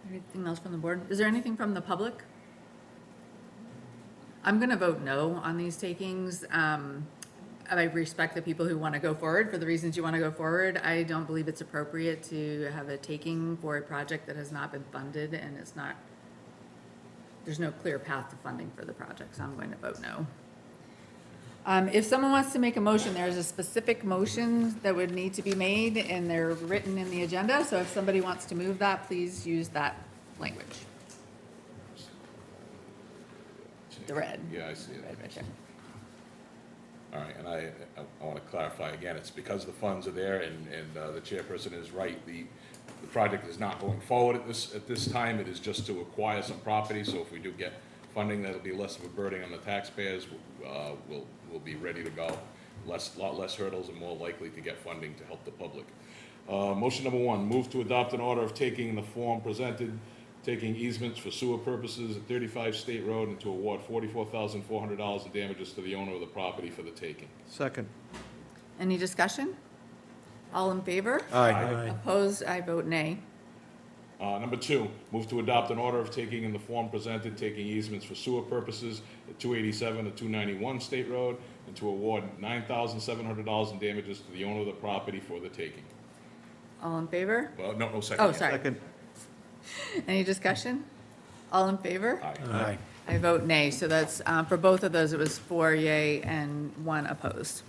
Anything else from the board? Is there anything from the public? I'm going to vote no on these takings. I respect the people who want to go forward for the reasons you want to go forward. I don't believe it's appropriate to have a taking for a project that has not been funded, and there's no clear path to funding for the project, so I'm going to vote no. If someone wants to make a motion, there's a specific motion that would need to be made, and they're written in the agenda, so if somebody wants to move that, please use that language. The red. Yeah, I see it. Red right there. All right, and I want to clarify again, it's because the funds are there, and the chairperson is right. The project is not going forward at this time. It is just to acquire some property, so if we do get funding, that'll be less of a burden on the taxpayers. We'll be ready to go. Lot less hurdles and more likely to get funding to help the public. Motion number 1, move to adopt an order of taking in the form presented, taking easements for sewer purposes at 35 State Road, and to award $44,400 in damages to the owner of the property for the taking. Second. Any discussion? All in favor? Aye. Opposed? I vote nay. Number 2, move to adopt an order of taking in the form presented, taking easements for sewer purposes at 287 to 291 State Road, and to award $9,700 in damages to the owner of the property for the taking. All in favor? Well, no second. Oh, sorry. Second. Any discussion? All in favor? Aye. I vote nay, so that's, for both of those, it was 4 yea and 1 opposed.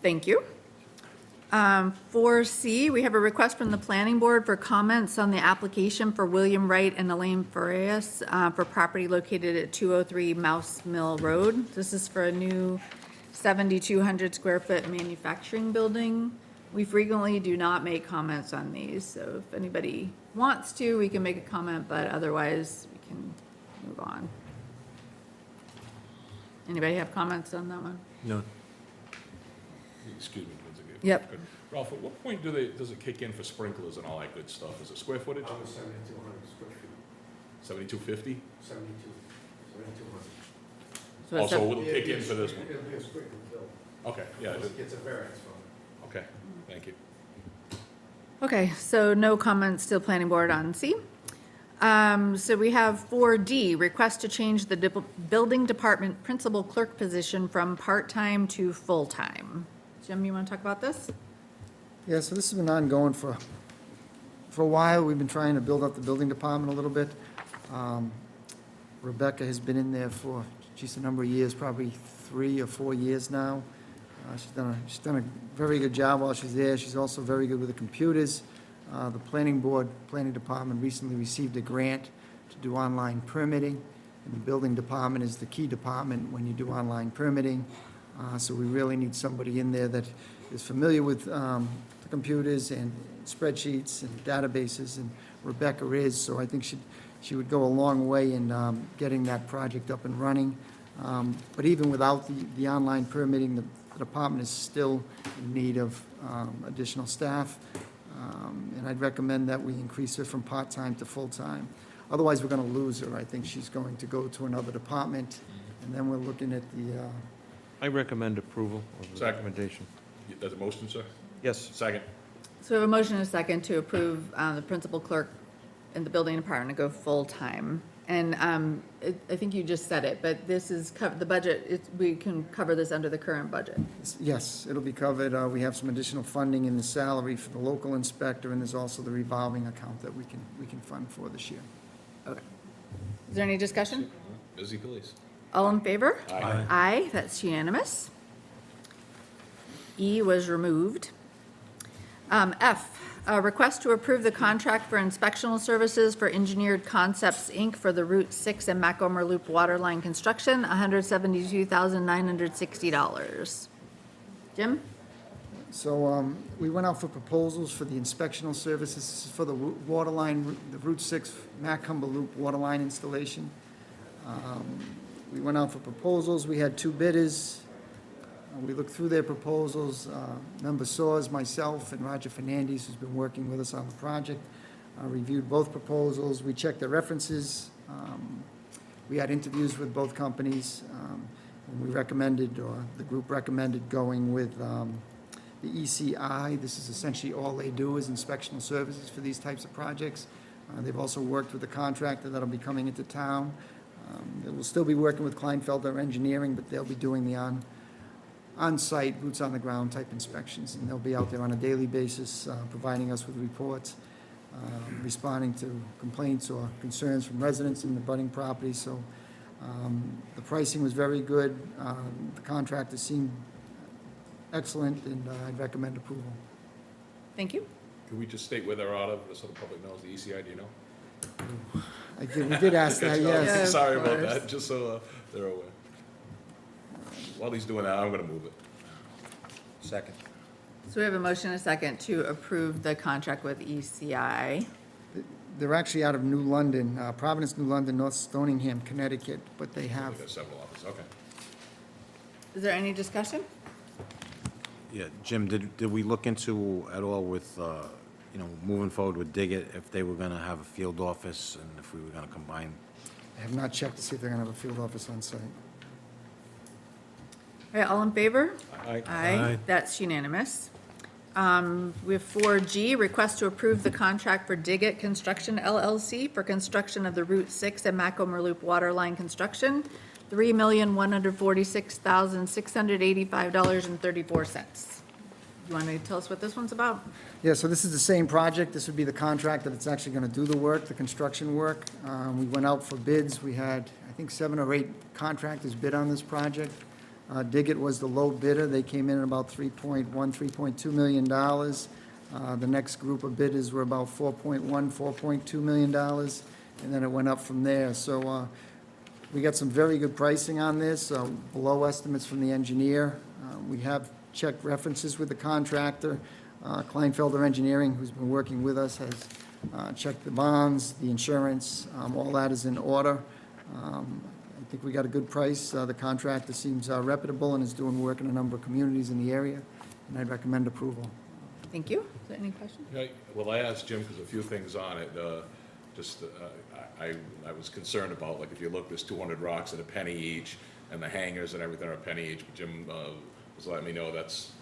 Thank you. 4C, we have a request from the planning board for comments on the application for William Wright and Elaine Farias for property located at 203 Mouse Mill Road. This is for a new 7,200 square foot manufacturing building. We frequently do not make comments on these, so if anybody wants to, we can make a comment, but otherwise we can move on. Anybody have comments on that one? No. Excuse me. Lindsay. Yep. Good. Ralph, at what point does it kick in for sprinklers and all that good stuff? Is it square footage? 7,200 square feet. 7,250? 7,200. So it's Also, will it kick in for this one? It'll be a sprinkler bill. Okay, yeah. It's a variance from it. Okay, thank you. Okay, so no comments to the planning board on C. So we have 4D, request to change the building department principal clerk position from part-time to full-time. Jim, you want to talk about this? Yeah, so this has been ongoing for a while. We've been trying to build up the building department a little bit. Rebecca has been in there for, geez, a number of years, probably 3 or 4 years now. She's done a very good job while she's there. She's also very good with the computers. The planning department recently received a grant to do online permitting. And the building department is the key department when you do online permitting. So we really need somebody in there that is familiar with the computers and spreadsheets and databases, and Rebecca is. So I think she would go a long way in getting that project up and running. But even without the online permitting, the department is still in need of additional staff. And I'd recommend that we increase her from part-time to full-time. Otherwise, we're going to lose her. I think she's going to go to another department, and then we're looking at the, I recommend approval of the Second. recommendation. That's a motion, sir? Yes. Second. So we have a motion and a second to approve the principal clerk in the building department to go full-time. And I think you just said it, but this is, the budget, we can cover this under the current budget. yes, it'll be covered. We have some additional funding in the salary for the local inspector, and there's also the revolving account that we can fund for this year. Okay. Is there any discussion? Busy police. All in favor? Aye. Aye, that's unanimous. E was removed. F, request to approve the contract for inspectional services for Engineered Concepts, Inc. for the Route 6 and Macomber Loop waterline construction, $172,960. Jim? So we went out for proposals for the inspectional services. This is for the water line, the Route 6 Macomber Loop water line installation. We went out for proposals. We had 2 bidders. We looked through their proposals. Member Soers, myself, and Roger Fernandez, who's been working with us on the project, reviewed both proposals. We checked the references. We had interviews with both companies. And we recommended, or the group recommended, going with the ECI. This is essentially all they do is inspectional services for these types of projects. They've also worked with the contractor that'll be coming into town. They will still be working with Kleinfelder Engineering, but they'll be doing the on-site, boots-on-the-ground type inspections, and they'll be out there on a daily basis, providing us with reports, responding to complaints or concerns from residents in the budding property. So the pricing was very good. The contractor seemed excellent, and I'd recommend approval. Thank you. Can we just state where they're out of, so the public knows, the ECI, do you know? We did ask that, yes. Yeah, of Sorry about course. that, just so they're aware. While he's doing that, I'm gonna move it. Second. So we have a motion and a second to approve the contract with ECI. They're actually out of New London, Providence, New London, North Stoningham, Connecticut, but they have, We've got several offices, okay. Is there any discussion? Yeah, Jim, did we look into at all with, moving forward with Diggett, if they were going to have a field office and if we were going to combine? I have not checked to see if they're going to have a field office on site. All right, all in favor? Aye. Aye, that's unanimous. We have 4G, request to approve the contract for Diggett Construction LLC for construction of the Route 6 and Macomber Loop waterline construction, $3,146,685.34. You want to tell us what this one's about? Yeah, so this is the same project. This would be the contractor that's actually going to do the work, the construction work. We went out for bids. We had, I think, 7 or 8 contractors bid on this project. Diggett was the low bidder. They came in at about $3.2 million. The next group of bidders were about $4.2 million, and then it went up from there. So we got some very good pricing on this, below estimates from the engineer. We have checked references with the contractor. Kleinfelder Engineering, who's been working with us, has checked the bonds, the insurance, all that is in order. I think we got a good price. The contractor seems reputable and is doing work in a number of communities in the area, and I'd recommend approval. Thank you. Is there any questions? Well, I asked Jim, because a few things on it, I was concerned about, like, if you look, there's 200 rocks at a penny each, and the hangers and everything are a penny each, but Jim was letting me know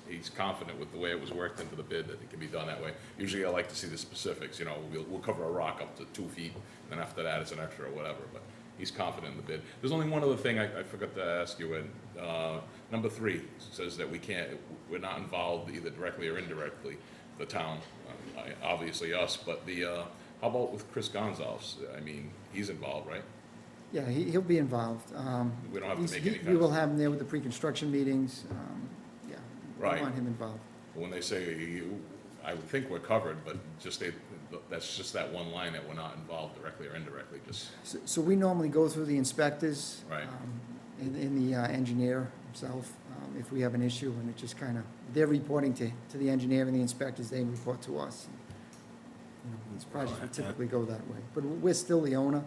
he's confident with the way it was worked into the bid that it can be done that way. Usually I like to see the specifics, we'll cover a rock up to 2 feet, and then after that it's an extra or whatever, but he's confident in the bid. There's only one other thing I forgot to ask you, and number 3 says that we're not involved either directly or indirectly, the town, obviously us, but how about with Chris Gonzalez? I mean, he's involved, right? Yeah, he'll be involved. We don't have to make any We will have him there with the pre-construction meetings. Yeah, Right. we want him involved. When they say, I would think we're covered, but that's just that one line that we're not involved directly or indirectly, just. So we normally go through the inspectors. Right. And the engineer himself, if we have an issue, and it just kind of, they're reporting to the engineer and the inspectors, they report to us. These projects would typically go that way, but we're still the owner.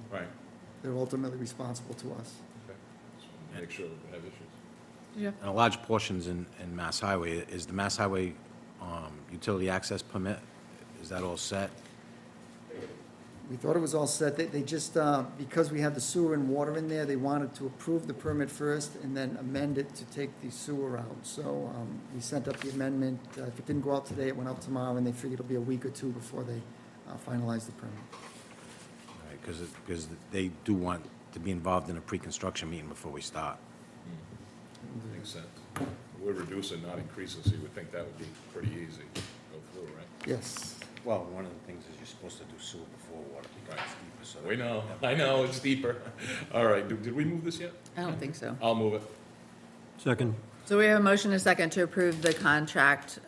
Right. They're ultimately responsible to us. Okay. Just wanna make sure we have issues. And a large portions in Mass Highway, is the Mass Highway utility access permit, is that all set? We thought it was all set. They just, because we had the sewer and water in there, they wanted to approve the permit first and then amend it to take the sewer out. So we sent up the amendment. If it didn't go out today, it went out tomorrow, and they figured it'll be a week or 2 before they finalize the permit. Because they do want to be involved in a pre-construction meeting before we start. Makes sense. We're reducing, not increasing, so you would think that would be pretty easy to go through, right? Yes. Well, one of the things is you're supposed to do sewer before water, because it's deeper, so. We know, I know, it's deeper. All right, did we move this yet? I don't think so. I'll move it. Second. So we have a motion and a second to approve the contract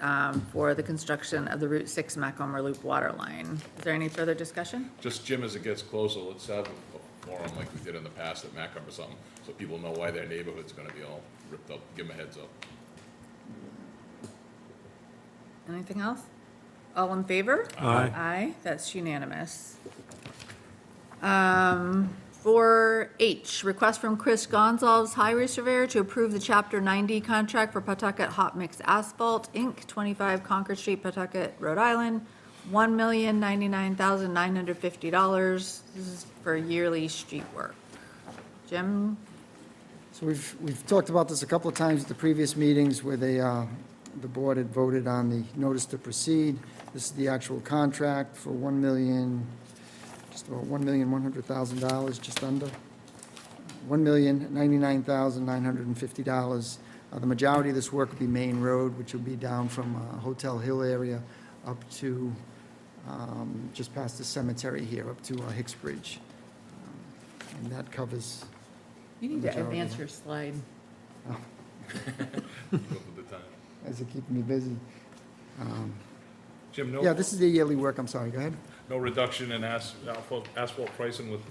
for the construction of the Route 6 Macomber Loop water line. Is there any further discussion? Just, Jim, as it gets closer, let's have a forum like we did in the past at Macomb or something, so people know why their neighborhood's gonna be all ripped up. Give them a heads up. Anything else? All in favor? Aye. Aye, that's unanimous. 4H, request from Chris Gonzalez, Highway Surveyor, to approve the Chapter 90 contract for Pawtucket Hot Mix Asphalt, Inc., 25 Concord Street, Pawtucket, Rhode Island, $1,099,950. This is for yearly street work. Jim? So we've talked about this a couple of times at the previous meetings where the board had voted on the notice to proceed. This is the actual contract for just about $1,100,000, just under. $1,099,950. The majority of this work will be Main Road, which will be down from Hotel Hill area up to just past the cemetery here, up to Hicks Bridge. And that covers. You need to advance your slide. Oh. Keep up with the time. As they're keeping me busy. Jim, Yeah, this is the yearly work, I'm sorry, go ahead. no reduction in asphalt pricing with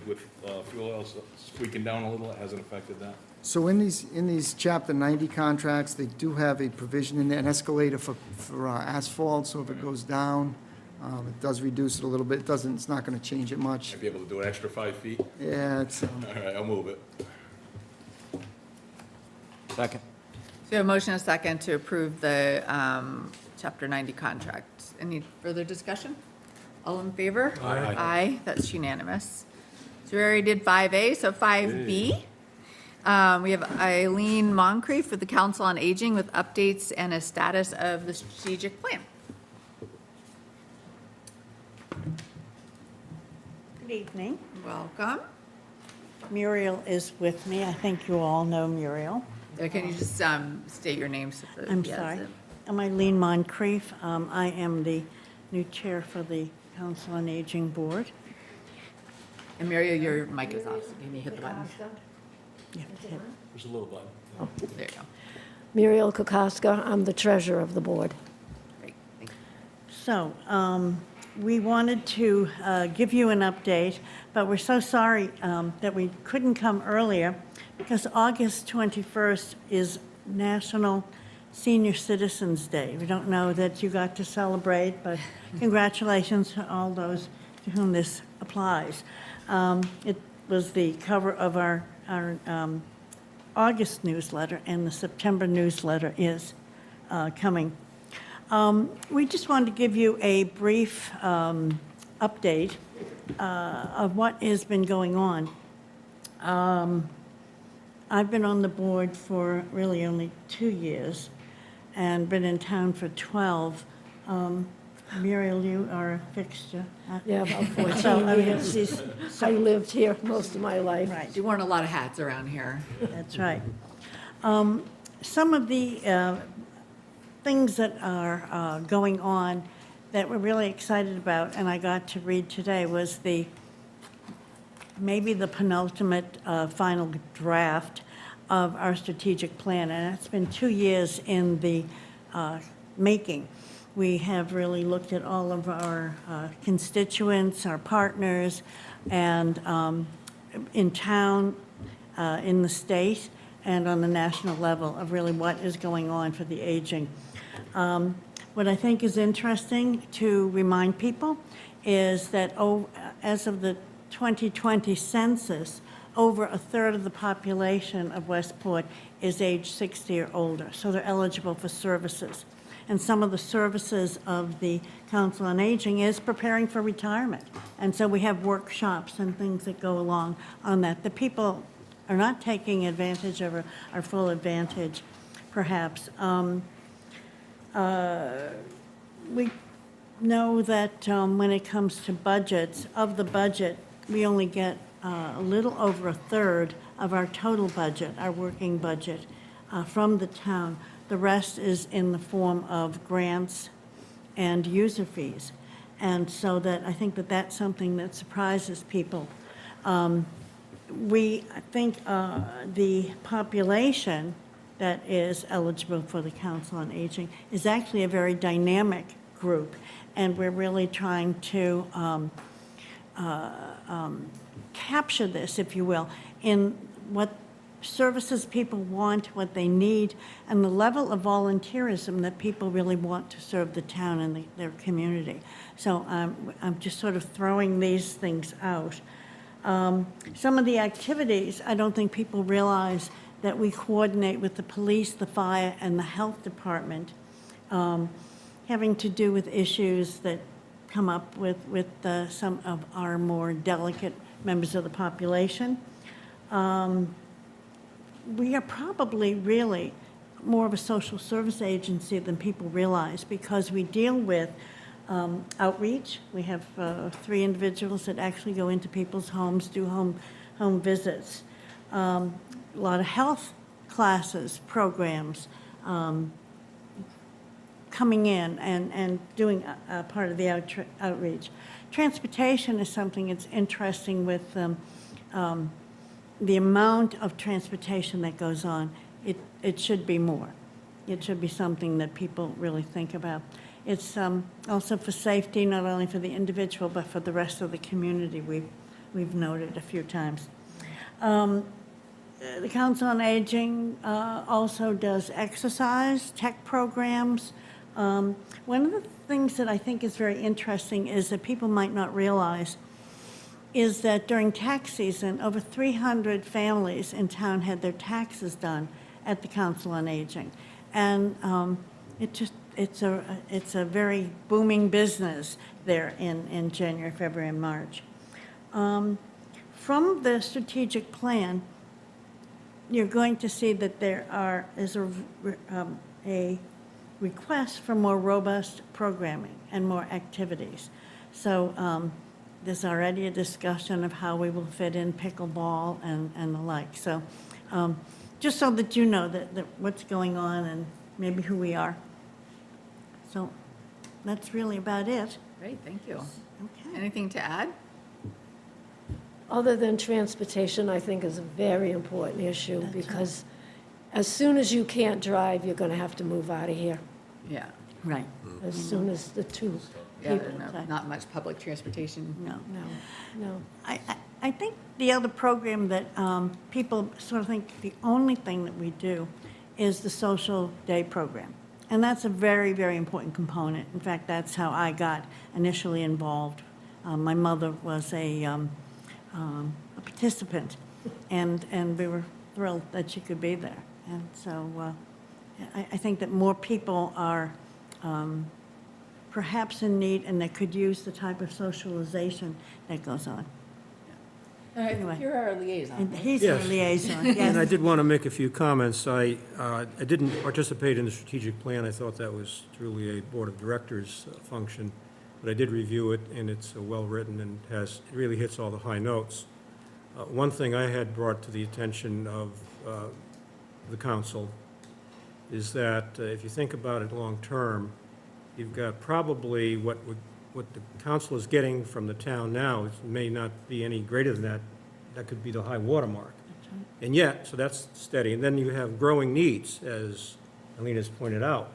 fuel oil squeaking down a little, it hasn't affected that? So in these Chapter 90 contracts, they do have a provision in there, an escalator for asphalt, so if it goes down, it does reduce it a little bit. It's not going to change it much. Might be able to do an extra 5 feet? Yeah, it's, All right, I'll move it. Second. So we have a motion and a second to approve the Chapter 90 contract. Any further discussion? All in favor? Aye. Aye, that's unanimous. So we already did 5A, so 5B. We have Eileen Moncrief with the Council on Aging with updates and a status of the strategic plan. Good evening. Welcome. Muriel is with me. I think you all know Muriel. Can you just state your name? So that- I'm yes, sorry. I'm Eileen Moncrief. I am the new chair for the Council on Aging Board. And Muriel, your mic is off, so you need to hit the button. There's a little button. There you go. Muriel Kokoska, I'm the treasurer of the board. Great, thank you. So, we wanted to give you an update, but we're so sorry that we couldn't come earlier because August 21st is National Senior Citizens Day. We don't know that you got to celebrate, but congratulations to all those to whom this applies. It was the cover of our August newsletter, and the September newsletter is coming. We just wanted to give you a brief update of what has been going on. I've been on the board for really only 2 years and been in town for 12. Muriel, you are a fixture. Yeah, about 14 So, I mean, years. she's- I lived here most of my life. Right. You wearing a lot of hats around here. That's right. Some of the things that are going on that we're really excited about, and I got to read today, was maybe the penultimate final draft of our strategic plan, and it's been 2 years in the making. We have really looked at all of our constituents, our partners, and in town, in the state, and on the national level of really what is going on for the aging. What I think is interesting to remind people is that as of the 2020 census, over a third of the population of Westport is age 60 or older, so they're eligible for services. And some of the services of the Council on Aging is preparing for retirement. And so we have workshops and things that go along on that. The people are not taking advantage of our full advantage, perhaps. We know that when it comes to budgets, of the budget, we only get a little over a third of our total budget, our working budget, from the town. The rest is in the form of grants and user fees. And so that I think that that's something that surprises people. I think the population that is eligible for the Council on Aging is actually a very dynamic group, and we're really trying to capture this, if you will, in what services people want, what they need, and the level of volunteerism that people really want to serve the town and their community. So I'm just sort of throwing these things out. Some of the activities, I don't think people realize that we coordinate with the police, the fire, and the health department, having to do with issues that come up with some of our more delicate members of the population. We are probably really more of a social service agency than people realize because we deal with outreach. We have 3 individuals that actually go into people's homes, do home visits. A lot of health classes, programs coming in and doing part of the outreach. Transportation is something that's interesting with the amount of transportation that goes on. It should be more. It should be something that people really think about. It's also for safety, not only for the individual, but for the rest of the community, we've noted a few times. The Council on Aging also does exercise, tech programs. One of the things that I think is very interesting is that people might not realize is that during tax season, over 300 families in town had their taxes done at the Council on Aging. And it's a very booming business there in January, February, and March. From the strategic plan, you're going to see that there is a request for more robust programming and more activities. So there's already a discussion of how we will fit in pickleball and the like. So just so that you know that what's going on and maybe who we are. So that's really about it. Great, thank you. Okay. Anything to add? other than transportation, I think is a very important issue, because as soon as you can't drive, you're going to have to move out of here, Yeah. Right. as soon as the two Yeah, people. not much public transportation. No. No. I think the other program that people sort of think the only thing that we do is the social day program. And that's a very, very important component. In fact, that's how I got initially involved. My mother was a participant, and we were thrilled that she could be there. And so I think that more people are perhaps in need, and that could use the type of socialization that goes on. I think you're our liaison. And right? he's our Yes. liaison, And I yes. did want to make a few comments. I didn't participate in the strategic plan. I thought that was truly a Board of Directors function, but I did review it, and it's well-written and it really hits all the high notes. One thing I had brought to the attention of the council is that if you think about it long-term, you've got probably what the council is getting from the town now, it may not be any greater than that. That could be the high water mark. And yet, so that's steady. And then you have growing needs, as Alina's pointed out,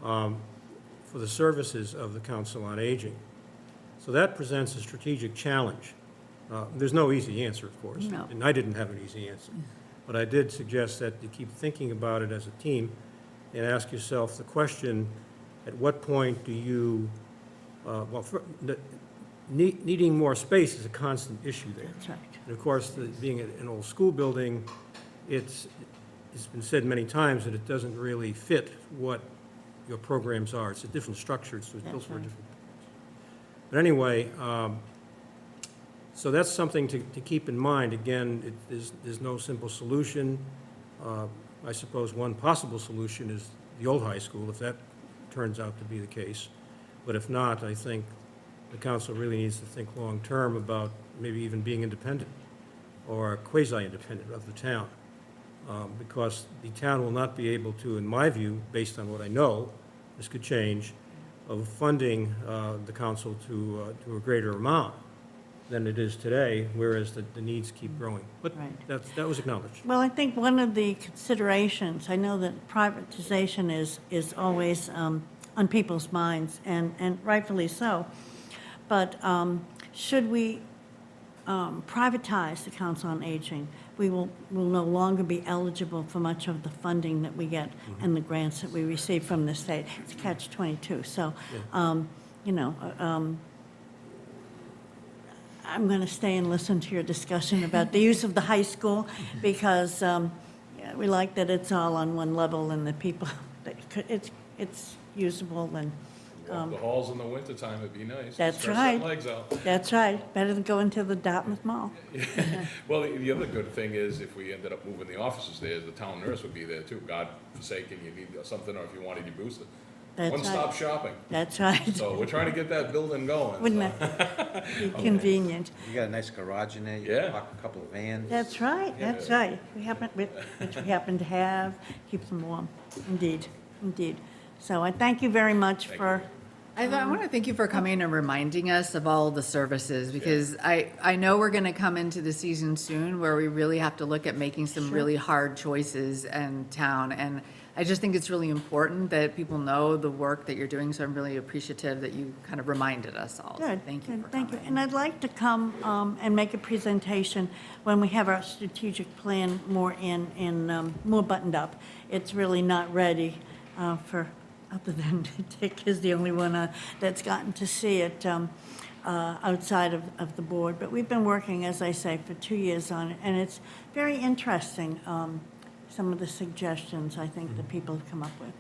for the services of the Council on Aging. So that presents a strategic challenge. There's no easy answer, of course. No. And I didn't have an easy answer. But I did suggest that you keep thinking about it as a team and ask yourself the question, at what point do you needing more space is a constant issue there. That's right. And of course, being an old school building, it's been said many times that it doesn't really fit what your programs are. It's a different structure, so it's built for a different purpose. But anyway, so that's something to keep in mind. Again, there's no simple solution. I suppose one possible solution is the old high school, if that turns out to be the case. But if not, I think the council really needs to think long-term about maybe even being independent or quasi-independent of the town. Because the town will not be able to, in my view, based on what I know, this could change, of funding the council to a greater amount than it is today, whereas the needs keep growing. But Right. that was acknowledged. Well, I think one of the considerations, I know that privatization is always on people's minds, and rightfully so. But should we privatize the Council on Aging, we will no longer be eligible for much of the funding that we get and the grants that we receive from the state. It's catch-22. So, I'm going to stay and listen to your discussion about the use of the high school, because we like that it's all on one level and the people, it's usable and. Walk the halls in the wintertime, it'd be nice. That's Stretch right. them legs out. That's right. Better than going to the Dartmouth Mall. Well, the other good thing is if we ended up moving the offices there, the town nurse would be there too. God forsaken, you need something, or if you wanted your booster. That's One-stop right. shopping. That's right. So we're trying to get that building going. Wouldn't so. that be convenient? You got a nice garage in there, you Yeah. can park a couple of vans. That's right, that's right. Which we happen to have, keeps them warm. Indeed, indeed. So I thank you very much for. I want to thank you for coming and reminding us of all the services, because I know we're going to come into the season soon where we really have to look at making some really hard choices in town. And I just think it's really important that people know the work that you're doing. So I'm really appreciative that you kind of reminded us all. So Good, thank you good, for thank you. coming. And I'd like to come and make a presentation when we have our strategic plan more more buttoned up. It's really not ready for, other than Dick is the only one that's gotten to see it outside of the board. But we've been working, as I say, for 2 years on it, and it's very interesting, some of the suggestions I think that people have come up with.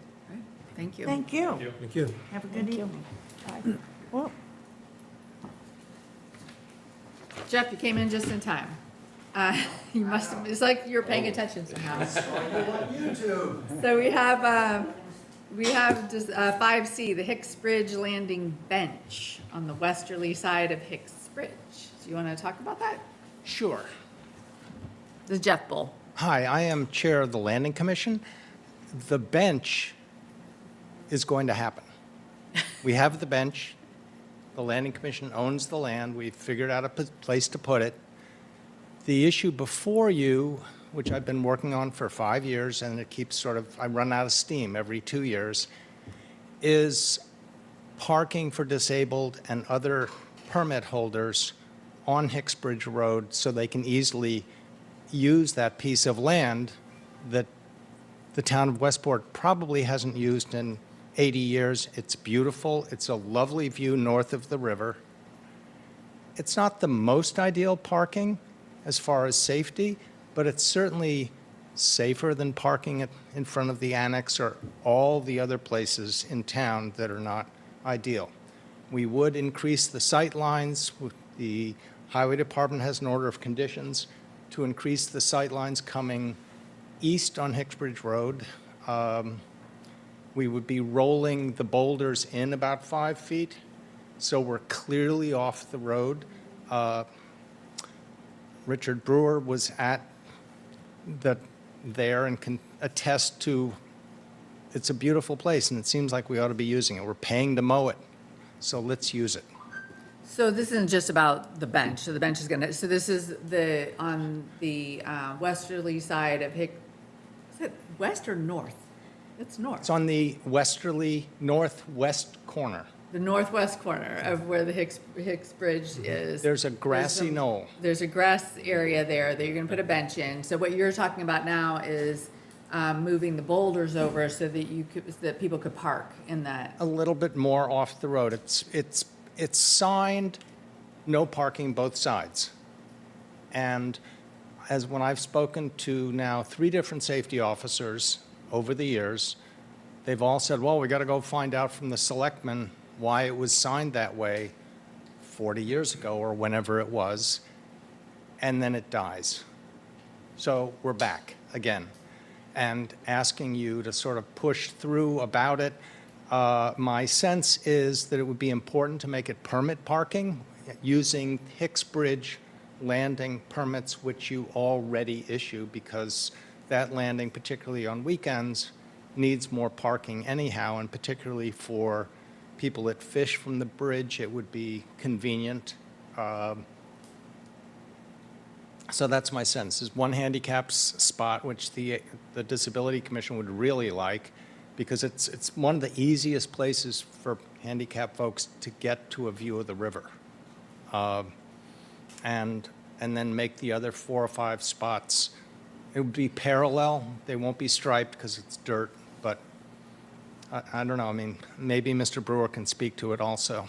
Thank you. Thank you. Thank you. Have a good evening. Well, Jeff, you came in just in time. You must have, it's like you're paying attention somehow. So we have just 5C, the Hicks Bridge Landing Bench on the westerly side of Hicks Bridge. Do you want to talk about that? Sure. This is Jeff Bull. Hi, I am Chair of the Landing Commission. The bench is going to happen. We have the bench. The Landing Commission owns the land. We've figured out a place to put it. The issue before you, which I've been working on for 5 years, and it keeps sort of, I run out of steam every 2 years, is parking for disabled and other permit holders on Hicksbridge Road so they can easily use that piece of land that the town of Westport probably hasn't used in 80 years. It's beautiful. It's a lovely view north of the river. It's not the most ideal parking as far as safety, but it's certainly safer than parking in front of the annex or all the other places in town that are not ideal. We would increase the sight lines. The Highway Department has an order of conditions to increase the sight lines coming east on Hicksbridge Road. We would be rolling the boulders in about 5 feet, so we're clearly off the road. Richard Brewer was at there and can attest to it's a beautiful place, and it seems like we ought to be using it. We're paying to mow it, so let's use it. So this isn't just about the bench, so the bench is gonna, so this is on the westerly side of is it west or north? It's north. It's on the westerly northwest corner. The northwest corner of where the Hicks Bridge is. There's a grassy knoll. There's a grass area there that you're gonna put a bench in. So what you're talking about now is moving the boulders over so that people could park in that. A little bit more off the road. It's signed, no parking both sides. And as when I've spoken to now 3 different safety officers over the years, they've all said, well, we got to go find out from the selectmen why it was signed that way 40 years ago or whenever it was, and then it dies. So we're back again and asking you to sort of push through about it. My sense is that it would be important to make it permit parking using Hicksbridge landing permits, which you already issue, because that landing, particularly on weekends, needs more parking anyhow, and particularly for people that fish from the bridge, it would be convenient. So that's my sense. There's one handicap spot, which the Disability Commission would really like, because it's one of the easiest places for handicapped folks to get to a view of the river. And then make the other 4 or 5 spots. It would be parallel. They won't be striped because it's dirt, but I don't know. I mean, maybe Mr. Brewer can speak to it also.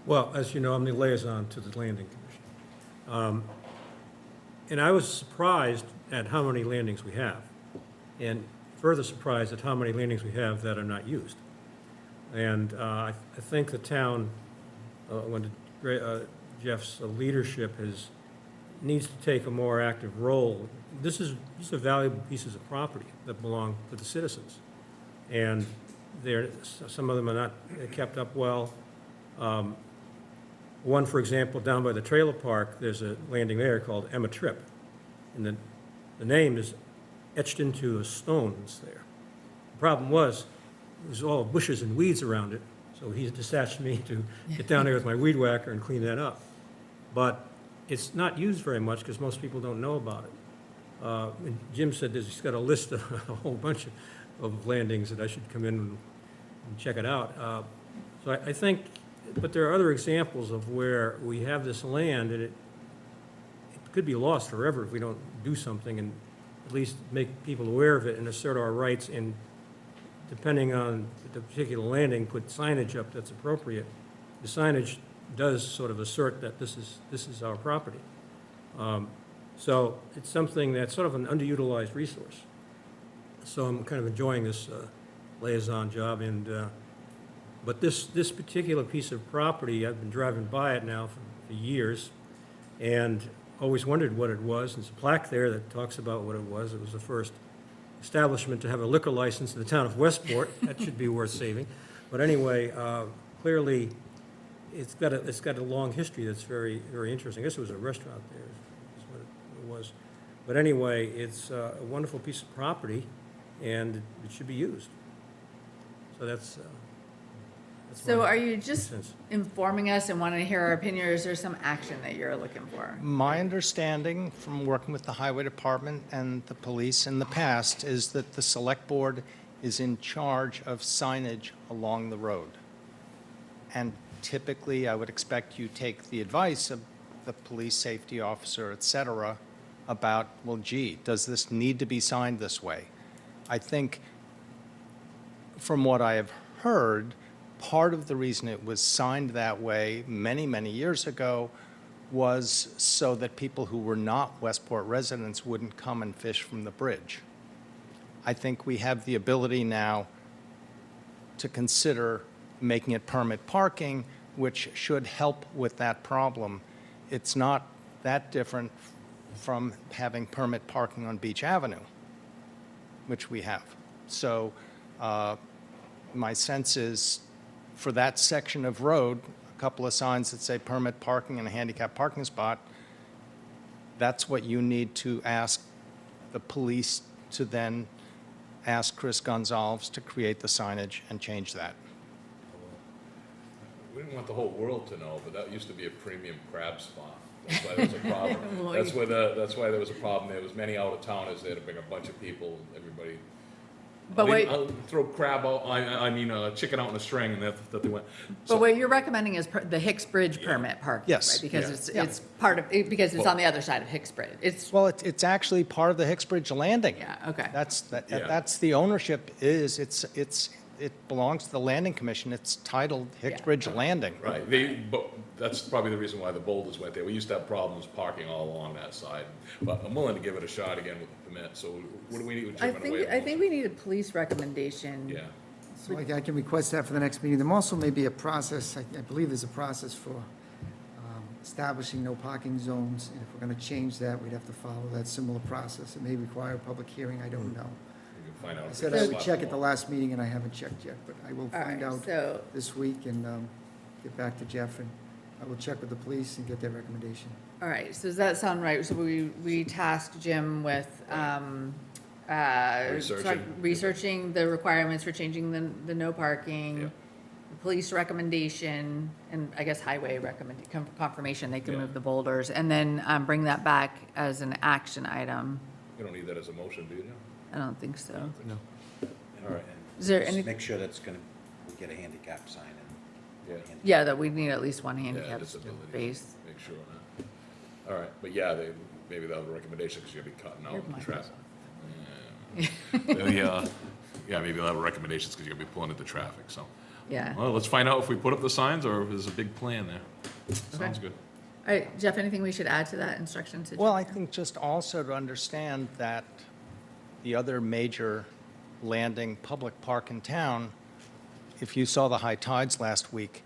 Well, as you know, I'm the liaison to the Landing Commission. And I was surprised at how many landings we have, and further surprised at how many landings we have that are not used. And I think the town, under Jeff's leadership, needs to take a more active role. These are valuable pieces of property that belong to the citizens. And some of them are not kept up well. One, for example, down by the trailer park, there's a landing there called Emma Tripp. And the name is etched into the stones there. The problem was, there's all bushes and weeds around it, so he dispatched me to get down there with my weed whacker and clean that up. But it's not used very much because most people don't know about it. And Jim said he's got a list of a whole bunch of landings that I should come in and check it out. So I think, but there are other examples of where we have this land and it could be lost forever if we don't do something and at least make people aware of it and assert our rights, and depending on the particular landing, put signage up that's appropriate. The signage does sort of assert that this is our property. So it's something that's sort of an underutilized resource. So I'm kind of enjoying this liaison job, and but this particular piece of property, I've been driving by it now for years, and always wondered what it was. There's a plaque there that talks about what it was. It was the first establishment to have a liquor license in the town of Westport. That should be worth saving. But anyway, clearly, it's got a long history that's very, very interesting. I guess it was a restaurant there, is what it was. But anyway, it's a wonderful piece of property, and it should be used. So that's So are you just informing us and wanting to hear our opinion, or is there some action that you're looking for? My understanding from working with the Highway Department and the police in the past is that the Select Board is in charge of signage along the road. And typically, I would expect you take the advice of the police safety officer, et cetera, about, well, gee, does this need to be signed this way? I think from what I have heard, part of the reason it was signed that way many, many years ago was so that people who were not Westport residents wouldn't come and fish from the bridge. I think we have the ability now to consider making it permit parking, which should help with that problem. It's not that different from having permit parking on Beach Avenue, which we have. So my sense is for that section of road, a couple of signs that say permit parking and a handicap parking spot, that's what you need to ask the police to then ask Chris Gonzalez to create the signage and change that. We didn't want the whole world to know, but that used to be a premium crab spot. That's why there was a problem. That's why there was a problem. There was many out-of-towners there to bring a bunch of people, everybody. But wait- I'll throw crab out, chicken out in a string, and that they went. But what you're recommending is the Hicks Bridge permit parking, Yes. right? Because Yeah. it's part of, because it's on the other side of Hicks Bridge. It's, Well, it's actually part of the Hicks Bridge Landing. yeah, okay. That's the ownership is, it belongs to the Landing Commission. It's titled Hicks Yeah. Bridge Landing. Right, but that's probably the reason why the boulders went there. We used to have problems parking all along that side. But I'm willing to give it a shot again with the permit, so what do we need with I Jim and a think, I think we need a police recommendation. Yeah, So I can request that for the next meeting. There also may be a process, I believe there's a process for establishing no parking zones. And if we're going to change that, we'd have to follow that similar process. It may require a public hearing, I don't know. we can find out. I if said it's I would slot check at the tomorrow. last meeting, and I haven't checked yet, but I will All find right, out so, this week and get back to Jeff, and I will check with the police and get their recommendation. all right, so does that sound right? So we tasked Jim with, researching the requirements for changing the no parking, Yeah. the police recommendation, and I guess highway confirmation, they can Yeah. move the boulders, and then bring that back as an action item. You don't need that as a motion, do you? I don't think so. All right. Is there Just any- Make sure that's gonna, we get a handicap sign in. Yeah. Yeah, that we need at least one Yeah, handicap disability. space. Make sure of that. All right, but yeah, maybe they'll have a recommendation, because you're gonna be cutting Here's out my traffic. Yeah, maybe they'll have recommendations, because you're gonna be pulling into traffic, so. Yeah. Well, let's find out if we put up the signs, or if there's a big plan there. Sounds good. All right, Jeff, anything we should add to that instruction to? Well, I think just also to understand that the other major landing public park in town, if you saw the high tides last week,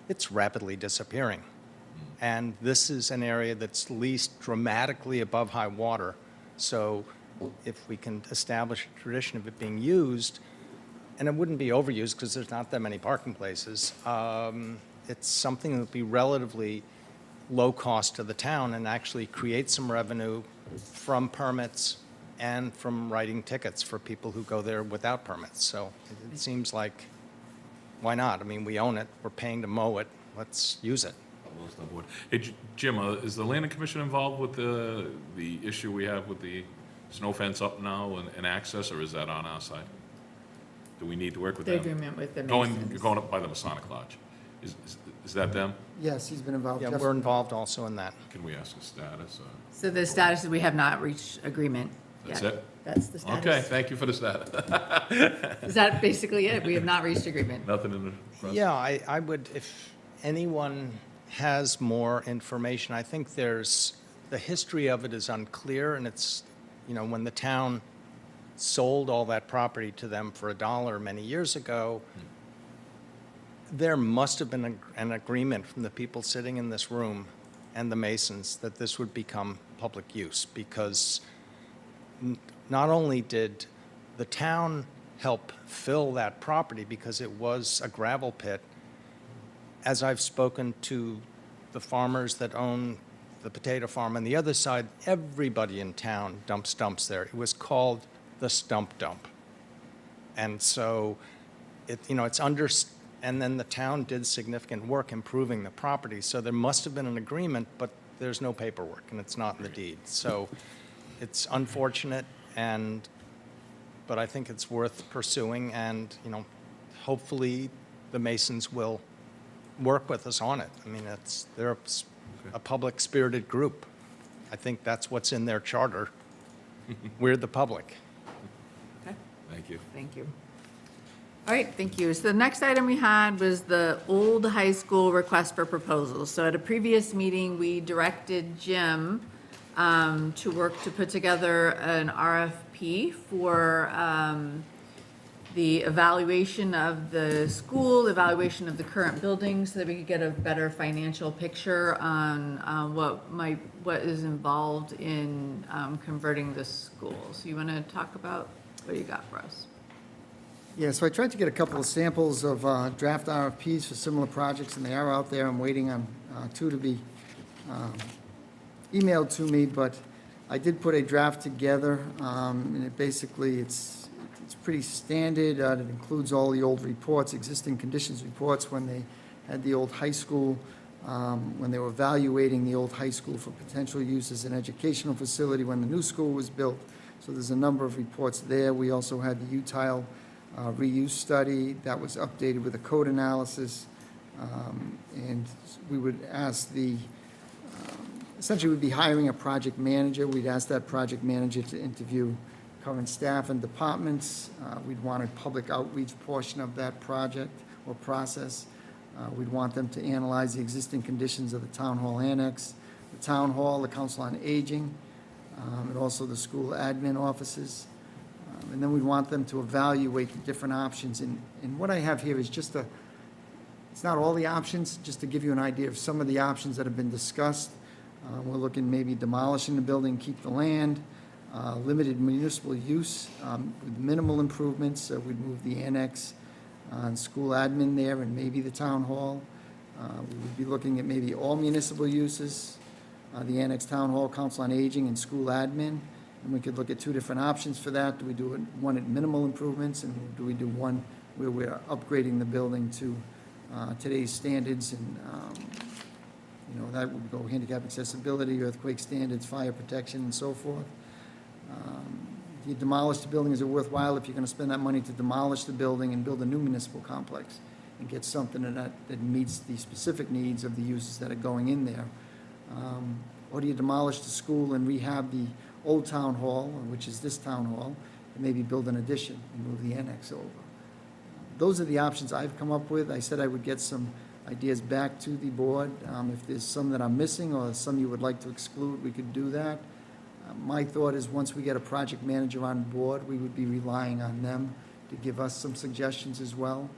it's rapidly disappearing. And this is an area that's least dramatically above high water. So if we can establish a tradition of it being used, and it wouldn't be overused because there's not that many parking places, it's something that would be relatively low cost to the town and actually create some revenue from permits and from writing tickets for people who go there without permits. So it seems like, why not? I mean, we own it, we're paying to mow it, let's use it. Hey, Jim, is the Landing Commission involved with the issue we have with the snow fence up now and access, or is that on our side? Do we need to work with The them? agreement with the Going Masons. up by the Masonic Lodge. Is that them? Yes, he's been involved. Yeah, Jeff- we're involved also in that. Can we ask the status? So the status is we have not reached agreement That's yet. it? That's the status. Okay, thank you for the status. Is that basically it? We have not reached agreement. Nothing in the press? Yeah, I would, if anyone has more information, I think there's, the history of it is unclear, and it's, when the town sold all that property to them for $1 many years ago, there must have been an agreement from the people sitting in this room and the Masons that this would become public use, because not only did the town help fill that property because it was a gravel pit, as I've spoken to the farmers that own the potato farm on the other side, everybody in town dumps stumps there. It was called the stump dump. And so, it's And then the town did significant work improving the property. So there must have been an agreement, but there's no paperwork, and it's not in the deed. So it's unfortunate, but I think it's worth pursuing, and, hopefully the Masons will work with us on it. I mean, they're a public-spirited group. I think that's what's in their charter. We're the public. Okay, Thank you. thank you. All right, thank you. So the next item we had was the old high school request for proposals. So at a previous meeting, we directed Jim to work to put together an RFP for the evaluation of the school, evaluation of the current building, so that we could get a better financial picture on what is involved in converting the school. So you want to talk about what you got for us? Yeah, so I tried to get a couple of samples of draft RFPs for similar projects, and they are out there. I'm waiting on two to be emailed to me, but I did put a draft together, and it's pretty standard. It includes all the old reports, existing conditions reports when they had the old high school, when they were evaluating the old high school for potential use as an educational facility when the new school was built. So there's a number of reports there. We also had the U-Tile reuse study that was updated with a code analysis, and we would ask essentially we'd be hiring a project manager. We'd ask that project manager to interview current staff and departments. We'd want a public outreach portion of that project or process. We'd want them to analyze the existing conditions of the town hall annex, the town hall, the council on aging, and also the school admin offices. And then we'd want them to evaluate the different options. And what I have here is it's not all the options, just to give you an idea of some of the options that have been discussed. We're looking maybe demolishing the building, keep the land, limited municipal use with minimal improvements. We'd move the annex and school admin there and maybe the town hall. We would be looking at maybe all municipal uses, the annex, town hall, council on aging, and school admin. And we could look at two different options for that. Do we do one at minimal improvements, and do we do one where we're upgrading the building to today's standards? And, that would go handicap accessibility, earthquake standards, fire protection, and so forth. If you demolish the building, is it worthwhile if you're going to spend that money to demolish the building and build a new municipal complex and get something that meets the specific needs of the uses that are going in there? Or do you demolish the school and rehab the old town hall, which is this town hall, and maybe build an addition and move the annex over? Those are the options I've come up with. I said I would get some ideas back to the board. If there's some that I'm missing or some you would like to exclude, we could do that. My thought is once we get a project manager on board, we would be relying on them to give us some suggestions as well.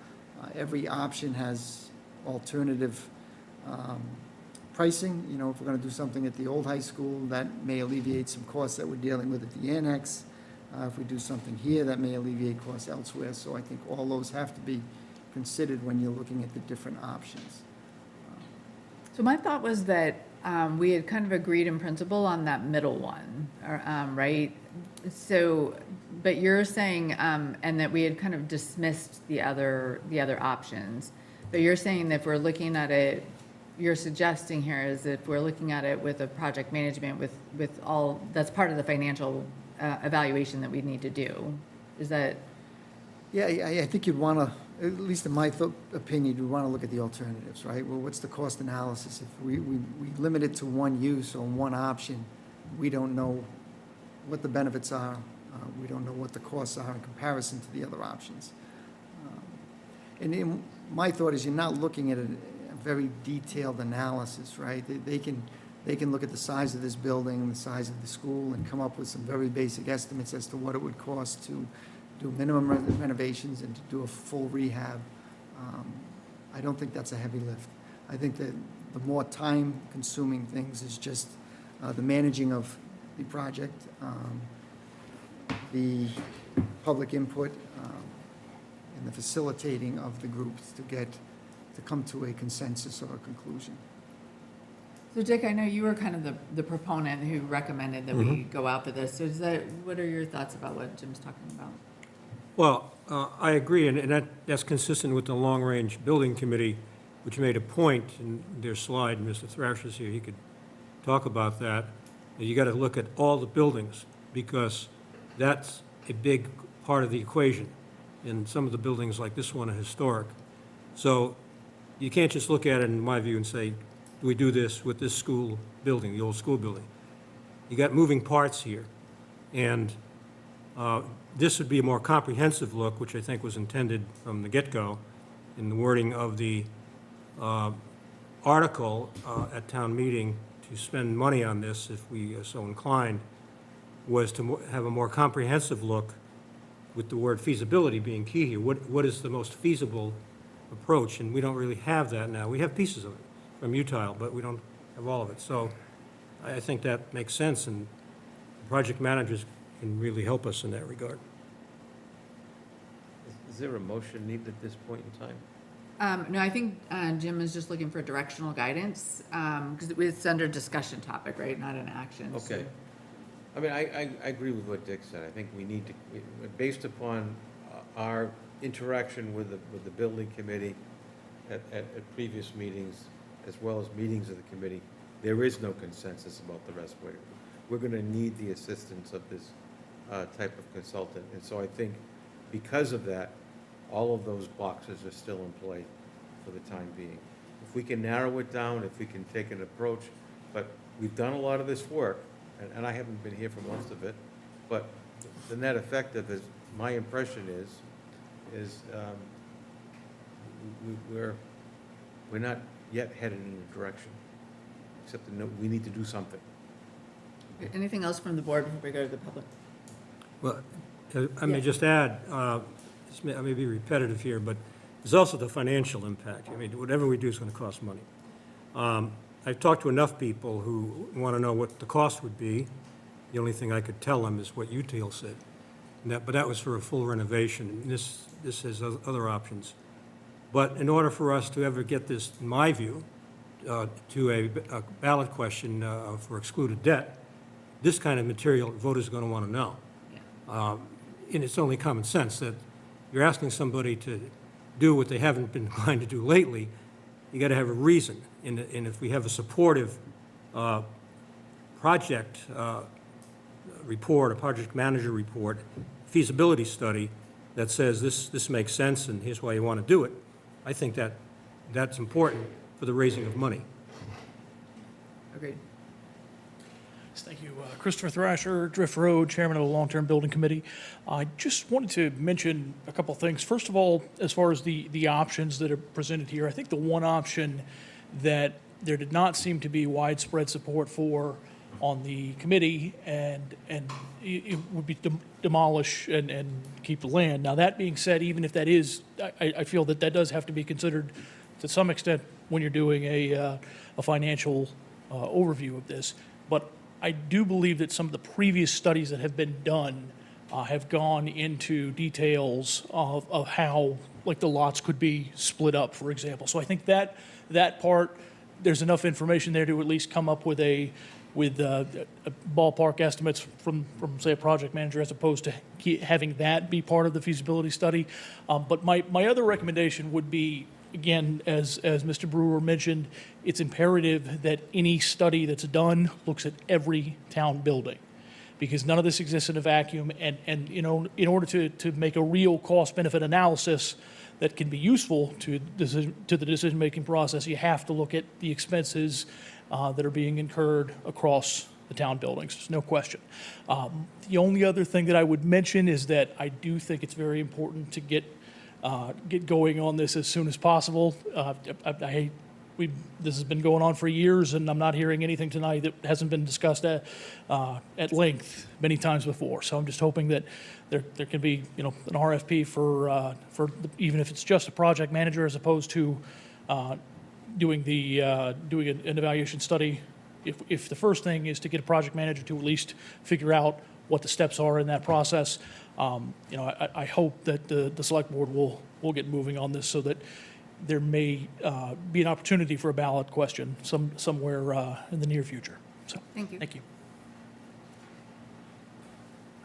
Every option has alternative pricing. If we're going to do something at the old high school, that may alleviate some costs that we're dealing with at the annex. If we do something here, that may alleviate costs elsewhere. So I think all those have to be considered when you're looking at the different options. So my thought was that we had kind of agreed in principle on that middle one, right? So, but you're saying, and that we had kind of dismissed the other options. But you're saying that if we're looking at it, you're suggesting here is if we're looking at it with a project management with all, that's part of the financial evaluation that we need to do. Is that? Yeah, I think you'd want to, at least in my opinion, you'd want to look at the alternatives, right? Well, what's the cost analysis? If we limit it to one use or one option, we don't know what the benefits are. We don't know what the costs are in comparison to the other options. And my thought is you're not looking at a very detailed analysis, right? They can look at the size of this building and the size of the school and come up with some very basic estimates as to what it would cost to do minimum renovations and to do a full rehab. I don't think that's a heavy lift. I think that the more time-consuming things is just the managing of the project, the public input, and the facilitating of the groups to come to a consensus or a conclusion. So Dick, I know you were kind of the proponent who recommended that we go out for this. So what are your thoughts about what Jim's talking about? Well, I agree, and that's consistent with the Long-Range Building Committee, which made a point in their slide, and Mr. Thrasher's here, he could talk about that. You got to look at all the buildings, because that's a big part of the equation. And some of the buildings like this one are historic. So you can't just look at it, in my view, and say, do we do this with this school building, the old school building? You got moving parts here. And this would be a more comprehensive look, which I think was intended from the get-go in the wording of the article at town meeting to spend money on this, if we are so inclined, was to have a more comprehensive look with the word feasibility being key here. What is the most feasible approach? And we don't really have that now. We have pieces of it from Utile, but we don't have all of it. So I think that makes sense, and project managers can really help us in that regard. Is there a motion needed at this point in time? No, I think Jim is just looking for directional guidance, because it's under discussion topic, right, not an action. so- Okay. I mean, I agree with what Dick said. I think we need to, based upon our interaction with the building committee at previous meetings, as well as meetings of the committee, there is no consensus about the rest. We're going to need the assistance of this type of consultant. And so I think because of that, all of those boxes are still in play for the time being. If we can narrow it down, if we can take an approach, but we've done a lot of this work, and I haven't been here for most of it, but the net effect of it, my impression is we're not yet headed in a direction, except to know we need to do something. Anything else from the board before we go to the public? Well, I may just add, I may be repetitive here, but there's also the financial impact. I mean, whatever we do is going to cost money. I've talked to enough people who want to know what the cost would be. The only thing I could tell them is what Utile said. But that was for a full renovation, and this has other options. But in order for us to ever get this, in my view, to a ballot question for excluded debt, this kind of material voters are going to want to know. And it's only common sense that you're asking somebody to do what they haven't been inclined to do lately. You got to have a reason. And if we have a supportive project report, a project manager report, feasibility study that says this makes sense and here's why you want to do it, I think that's important for the raising of money. Agreed. Thank you. Christopher Thrasher, Drift Road, Chairman of the Long-Term Building Committee. I just wanted to mention a couple of things. First of all, as far as the options that are presented here, I think the one option that there did not seem to be widespread support for on the committee, and it would be demolish and keep the land. Now, that being said, even if that is, I feel that does have to be considered to some extent when you're doing a financial overview of this. But I do believe that some of the previous studies that have been done have gone into details of how, like, the lots could be split up, for example. So I think that part, there's enough information there to at least come up with a ballpark estimates from say a project manager, as opposed to having that be part of the feasibility study. But my other recommendation would be, again, as Mr. Brewer mentioned, it's imperative that any study that's done looks at every town building, because none of this exists in a vacuum. And you know, in order to make a real cost-benefit analysis that can be useful to the decision-making process, you have to look at the expenses that are being incurred across the town buildings. There's no question. The only other thing that I would mention is that I do think it's very important to get going on this as soon as possible. This has been going on for years, and I'm not hearing anything tonight that hasn't been discussed at length many times before. So I'm just hoping that there can be, you know, an RFP for even if it's just a project manager, as opposed to doing an evaluation study. If the first thing is to get a project manager to at least figure out what the steps are in that process, you know, I hope that the select board will get moving on this, so that there may be an opportunity for a ballot question somewhere in the near future. So, Thank you. Thank you.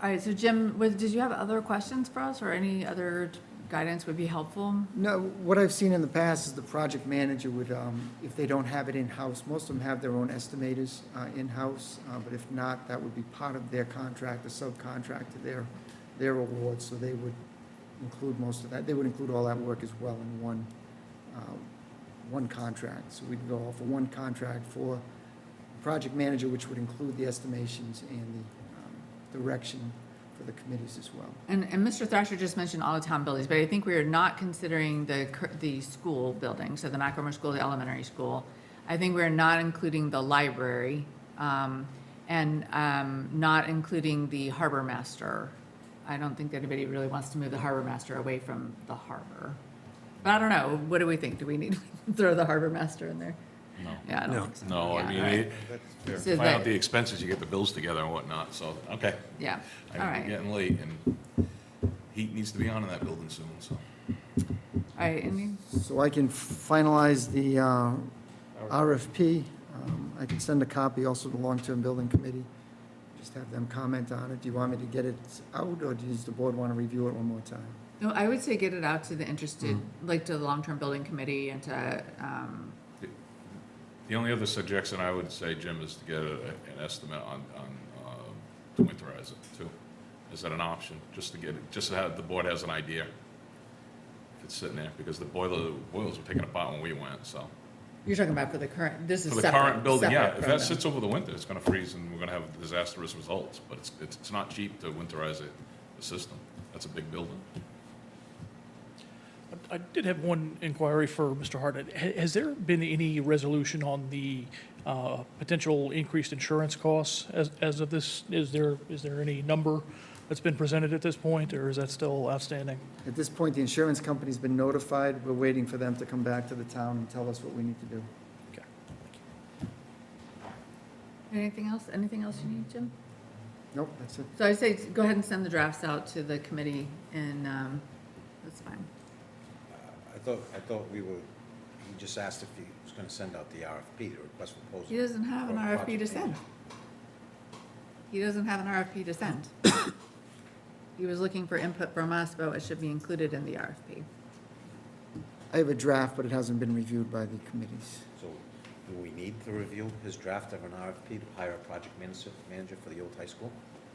All right, so Jim, did you have other questions for us or any other guidance would be helpful? No, what I've seen in the past is the project manager would, if they don't have it in-house, most of them have their own estimators in-house, but if not, that would be part of their contract, a subcontract to their award, so they would include most of that. They would include all that work as well in one contract. So we'd go off for one contract for the project manager, which would include the estimations and the direction for the committees as well. And Mr. Thrasher just mentioned all the town buildings, but I think we are not considering the school buildings, so the Macromer School, the elementary school. I think we're not including the library, and not including the harbor master. I don't think anybody really wants to move the harbor master away from the harbor. But I don't know, what do we think? Do we need to throw the harbor master in there? No. Yeah, I don't think so. No, I Yeah, mean, all right. you So find out that- the expenses, you get the bills together and whatnot, so, okay. Yeah, I all know right. we're getting late, and heat needs to be on in that building soon, so. All right, any, So I can finalize the RFP. I can send a copy also to the long-term building committee, just have them comment on it. Do you want me to get it out, or does the board want to review it one more time? no, I would say get it out to the interested, like to the long-term building committee and to, The only other suggestion I would say, Jim, is to get an estimate on to winterize it too. Is that an option, just to get it, just to have, the board has an idea if it's sitting there, because the boilers were taken apart when we went, so. you're talking about for the current, this is For the separate. current building, yeah, separate if from that them. sits over the winter, it's gonna freeze and we're gonna have disastrous results, but it's not cheap to winterize the system. That's a big building. I did have one inquiry for Mr. Hart. Has there been any resolution on the potential increased insurance costs as of this? Is there any number that's been presented at this point, or is that still outstanding? At this point, the insurance company's been notified. We're waiting for them to come back to the town and tell us what we need to do. Okay. Anything else? Anything else you need, Jim? Nope, that's it. So I'd say go ahead and send the drafts out to the committee and, that's fine. I thought he just asked if he was gonna send out the RFP, the request for proposal. He doesn't have an for a RFP project to send. manager. He doesn't have an RFP to send. He was looking for input from us about what should be included in the RFP. I have a draft, but it hasn't been reviewed by the committees. So do we need to review his draft of an RFP to hire a project manager for the old high school?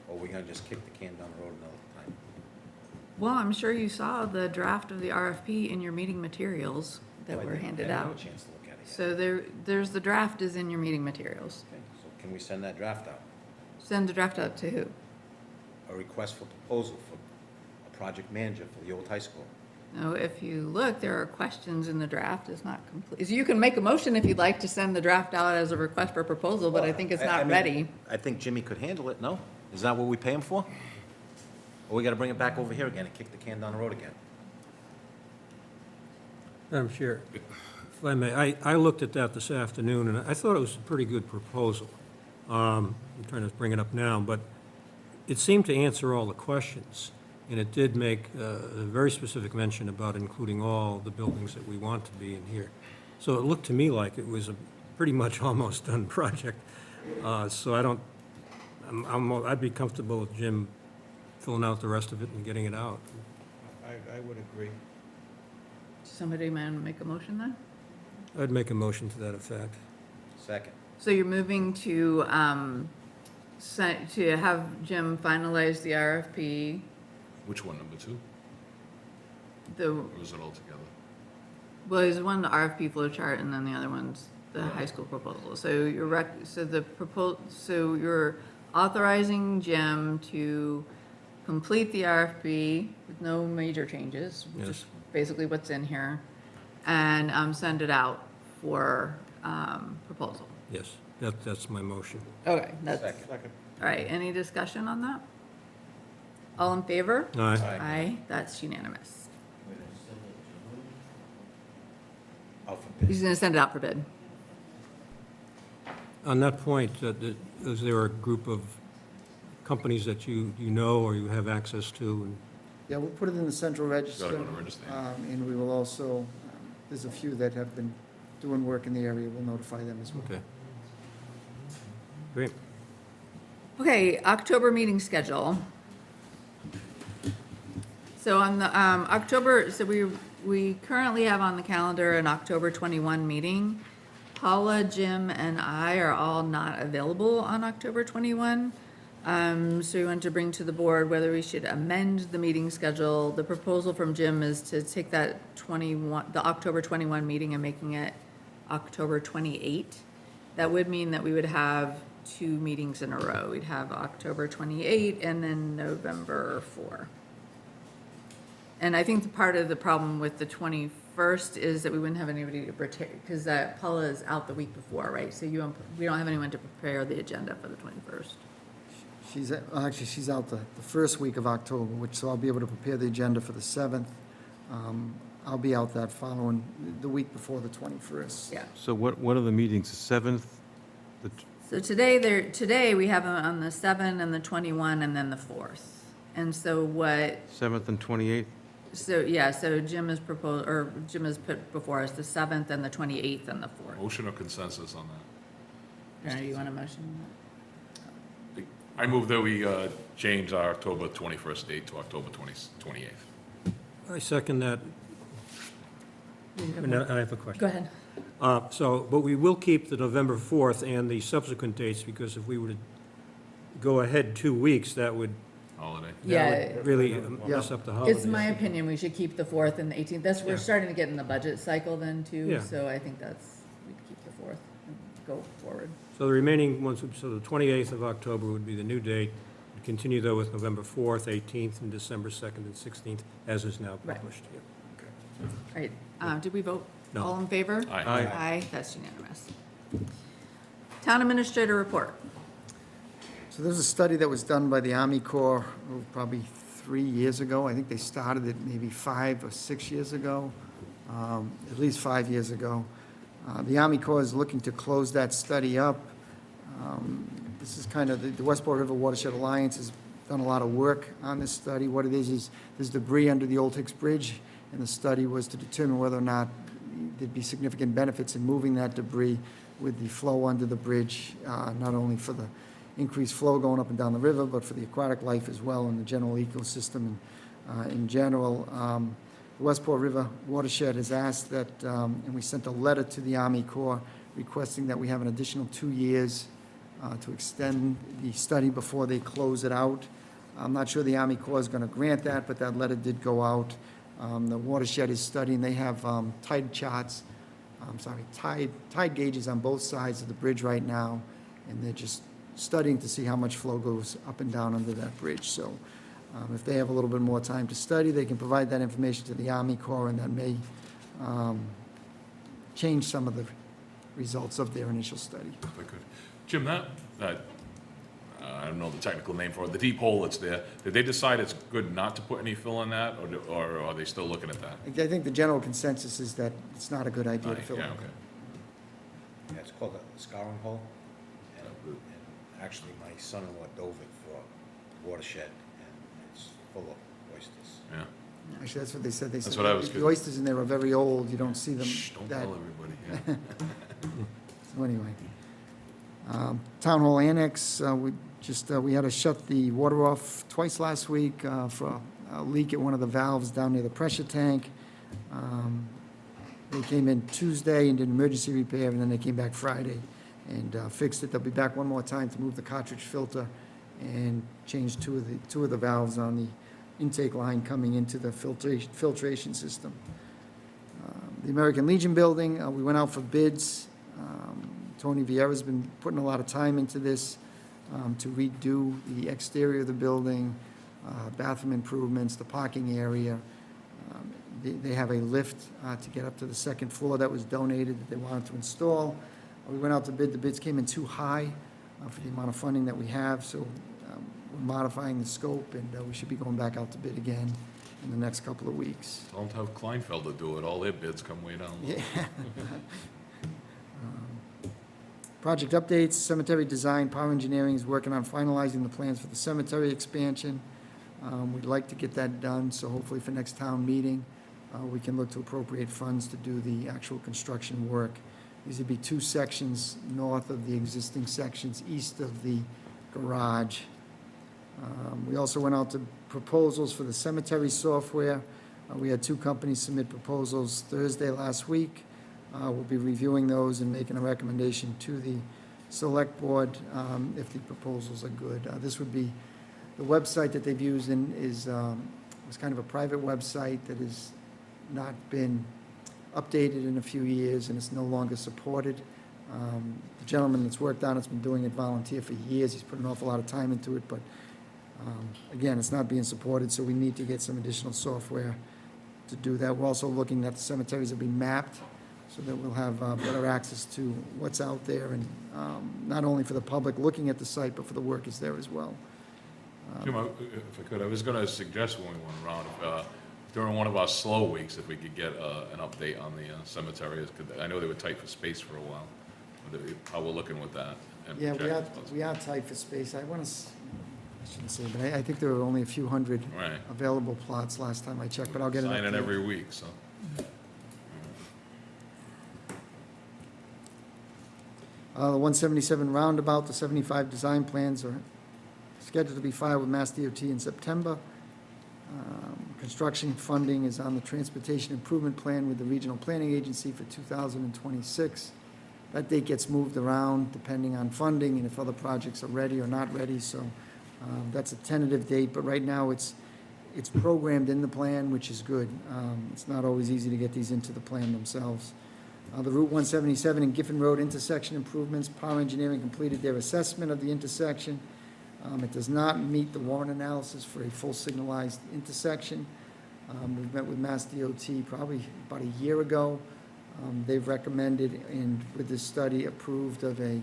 Or are we gonna just kick the can down the road another time? Well, I'm sure you saw the draft of the RFP in your meeting materials that Oh, I were didn't- handed I didn't have out. a chance to look at it yet. So there's the draft is in your meeting materials. Okay, so can we send that draft out? Send the draft out to who? A request for proposal for a project manager for the old high school. No, if you look, there are questions in the draft. It's not complete. So you can make a motion if you'd like to send the draft out as a request for proposal, but I think it's I not mean, ready. I think Jimmy could handle it, no? Is that what we pay him for? Or we gotta bring it back over here again and kick the can down the road again? Madam Chair, if I may, I looked at that this afternoon, and I thought it was a pretty good proposal. I'm trying to bring it up now, but it seemed to answer all the questions, and it did make a very specific mention about including all the buildings that we want to be in here. So it looked to me like it was a pretty much almost done project. So I'd be comfortable with Jim filling out the rest of it and getting it out. I would agree. Somebody man make a motion then? I'd make a motion to that effect. Second. So you're moving to, to have Jim finalize the RFP, Which one, number 2? the, Or is it all together? well, there's one, the RFP flow chart, and then the other one's the high school proposal. So so you're authorizing Jim to complete the RFP with no major changes, which is Yes. basically what's in here, and send it out for proposal. Yes, that's my motion. Okay, that's, Second. all right, any discussion on that? All in favor? Aye. Aye, that's unanimous. Out for bid. He's gonna send it out for bid. On that point, is there a group of companies that you know or you have access to? And Yeah, we'll put it in the central register. Gotta go to register. And we will also, there's a few that have been doing work in the area. We'll notify them as well. Okay. Great. Okay, October meeting schedule. So on the October, so we currently have on the calendar an October 21 meeting. Paula, Jim, and I are all not available on October 21. So we want to bring to the board whether we should amend the meeting schedule. The proposal from Jim is to take that the October 21 meeting and making it October 28. That would mean that we would have 2 meetings in a row. We'd have October 28 and then November 4. And I think the part of the problem with the 21st is that we wouldn't have anybody to prepare, because Paula is out the week before, right? So we don't have anyone to prepare the agenda for the 21st. She's out the first week of October, so I'll be able to prepare the agenda for the 7th. I'll be out that following, the week before the 21st. Yeah. So what are the meetings, the 7th? So today we have them on the 7th and the 21 and then the 4th. And so 7th and 28th? So Jim has put before us the 7th and the 28th and the 4th. Motion or consensus on that? You want a motion? I move that we change our October 21st date to October 28th. I second that. And I have a question. Go ahead. But we will keep the November 4th and the subsequent dates, because if we were to go ahead 2 weeks, that would Holiday. Yeah. really mess up the holiday. It's my opinion, we should keep the 4th and the 18th. We're starting to get in the budget cycle then too, Yeah. so I think we'd keep the 4th and go forward. So the remaining ones, so the 28th of October would be the new date. We'd continue though with November 4th, 18th, and December 2nd and 16th, as is now Right. published. Yeah. All right, did we vote? No. All in favor? Aye. Aye. Aye, that's unanimous. Town Administrator Report. So there's a study that was done by the Army Corps probably 3 years ago. I think they started it maybe 5 or 6 years ago, at least 5 years ago. The Army Corps is looking to close that study up. This is kind of, the Westport River Watershed Alliance has done a lot of work on this study. What it is there's debris under the Old Hicks Bridge, and the study was to determine whether or not there'd be significant benefits in moving that debris with the flow under the bridge, not only for the increased flow going up and down the river, but for the aquatic life as well and the general ecosystem in general. The Westport River Watershed has asked that, and we sent a letter to the Army Corps requesting that we have an additional 2 years to extend the study before they close it out. I'm not sure the Army Corps is going to grant that, but that letter did go out. The watershed is studying, they have tide charts, tide gauges on both sides of the bridge right now, and they're just studying to see how much flow goes up and down under that bridge. So if they have a little bit more time to study, they can provide that information to the Army Corps, and that may change some of the results of their initial study. If I could. Jim, that I don't know the technical name for it, the deep hole that's there, did they decide it's good not to put any fill in that, or are they still looking at that? I think the general consensus is that it's not a good idea to fill it. Yeah, okay. Yeah, it's called a scouring hole. And actually, my son-in-law dove it for watershed, and it's full of oysters. Yeah. Actually, that's what they said. They That's said what I was the oysters in there are very old. You don't see them Shh, don't that. tell everybody. Yeah. So anyway, Town Hall Annex, we had to shut the water off twice last week for a leak at one of the valves down near the pressure tank. They came in Tuesday and did an emergency repair, and then they came back Friday and fixed it. They'll be back one more time to move the cartridge filter and change two of the valves on the intake line coming into the filtration system. The American Legion building, we went out for bids. Tony Vieira's been putting a lot of time into this to redo the exterior of the building, bathroom improvements, the parking area. They have a lift to get up to the second floor that was donated that they wanted to install. We went out to bid. The bids came in too high for the amount of funding that we have, so we're modifying the scope, and we should be going back out to bid again in the next couple of weeks. Don't have Kleinfelder do it, all their bids come way down low. Yeah. Project updates, cemetery design, Power Engineering is working on finalizing the plans for the cemetery expansion. We'd like to get that done, so hopefully for next town meeting, we can look to appropriate funds to do the actual construction work. These would be 2 sections north of the existing sections, east of the garage. We also went out to proposals for the cemetery software. We had 2 companies submit proposals Thursday last week. We'll be reviewing those and making a recommendation to the select board if the proposals are good. This would be, the website that they've used is kind of a private website that has not been updated in a few years, and it's no longer supported. The gentleman that's worked on it's been doing it volunteer for years. He's put an awful lot of time into it, but again, it's not being supported, so we need to get some additional software to do that. We're also looking at the cemeteries that be mapped so that we'll have better access to what's out there, and not only for the public looking at the site, but for the workers there as well. Jim, if I could, I was going to suggest when we went around, during one of our slow weeks, if we could get an update on the cemeteries. I know they were tight for space for a while. How we're looking with that? And Yeah, projections. we are tight for space. I shouldn't say, but I think there were only a few hundred Right. available plots last time I checked, but I'll get an update. Signing every week, so. The 177 roundabout, the 75 design plans are scheduled to be filed with Mass DOT in September. Construction funding is on the Transportation Improvement Plan with the Regional Planning Agency for 2026. That date gets moved around depending on funding and if other projects are ready or not ready, so that's a tentative date, but right now it's programmed in the plan, which is good. It's not always easy to get these into the plan themselves. The Route 177 and Giffen Road intersection improvements, Power Engineering completed their assessment of the intersection. It does not meet the warrant analysis for a full signalized intersection. We've met with Mass DOT probably about a year ago. They've recommended and with this study approved of a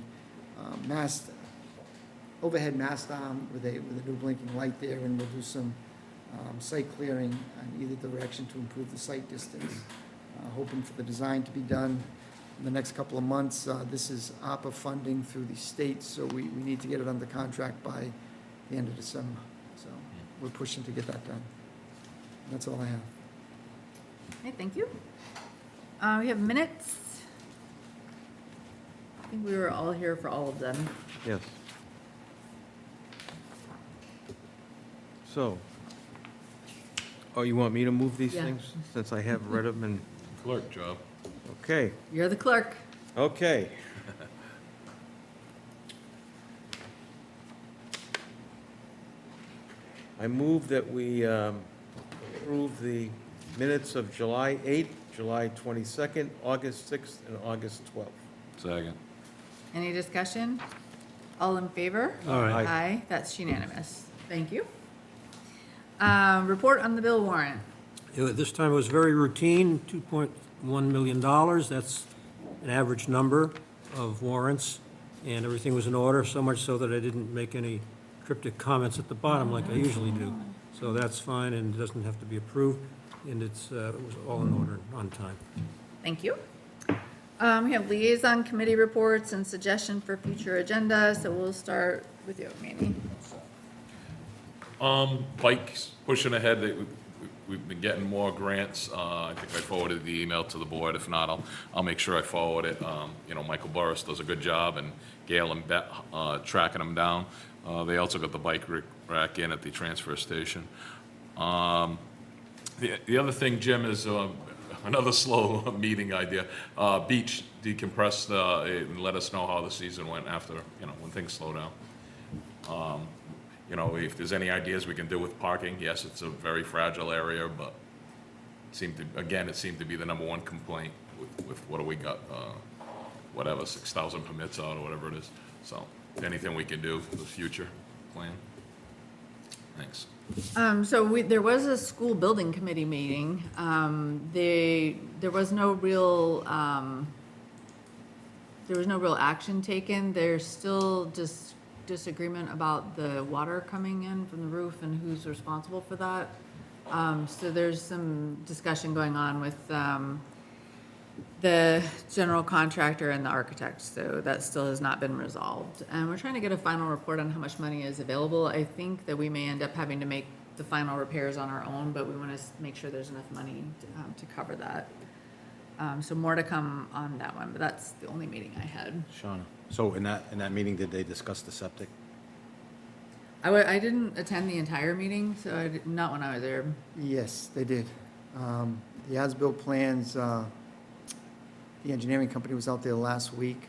overhead mast arm with a new blinking light there, and we'll do some site clearing in either direction to improve the site distance. Hoping for the design to be done in the next couple of months. This is ARPA funding through the state, so we need to get it under contract by the end of December. So we're pushing to get that done. That's all I have. Okay, thank you. We have minutes. I think we were all here for all of them. Yes. So, oh, you want me to move these Yeah. things, since I have read them and, Clerk job. okay, You're the clerk. okay. I move that we approve the minutes of July 8th, July 22nd, August 6th, and August 12th. Second. Any discussion? All in favor? All right. Aye, that's unanimous. Thank you. Report on the bill warrant. This time it was very routine, $2.1 million. That's an average number of warrants, and everything was in order, so much so that I didn't make any cryptic comments at the bottom like I usually do. So that's fine, and it doesn't have to be approved, and it was all in order, on time. Thank you. We have liaison committee reports and suggestion for future agenda, so we'll start with you, Manny. Bikes pushing ahead. We've been getting more grants. I think I forwarded the email to the board. If not, I'll make sure I forward it. Michael Burris does a good job, and Gail and Bet tracking them down. They also got the bike rack in at the transfer station. The other thing, Jim, is another slow meeting idea. Beach decompress and let us know how the season went after, when things slow down. If there's any ideas we can do with parking, yes, it's a very fragile area, but it seemed to be the number one complaint with what do we got, 6,000 permits out or whatever it is. So anything we can do for the future plan. Thanks. There was a school building committee meeting. There was no real action taken. There's still just disagreement about the water coming in from the roof and who's responsible for that. So there's some discussion going on with the general contractor and the architect, so that still has not been resolved. And we're trying to get a final report on how much money is available. I think that we may end up having to make the final repairs on our own, but we want to make sure there's enough money to cover that. So more to come on that one, but that's the only meeting I had. Shauna, so in that meeting, did they discuss the septic? I didn't attend the entire meeting, so not when I was there. Yes, they did. The as-built plans, the engineering company was out there last week,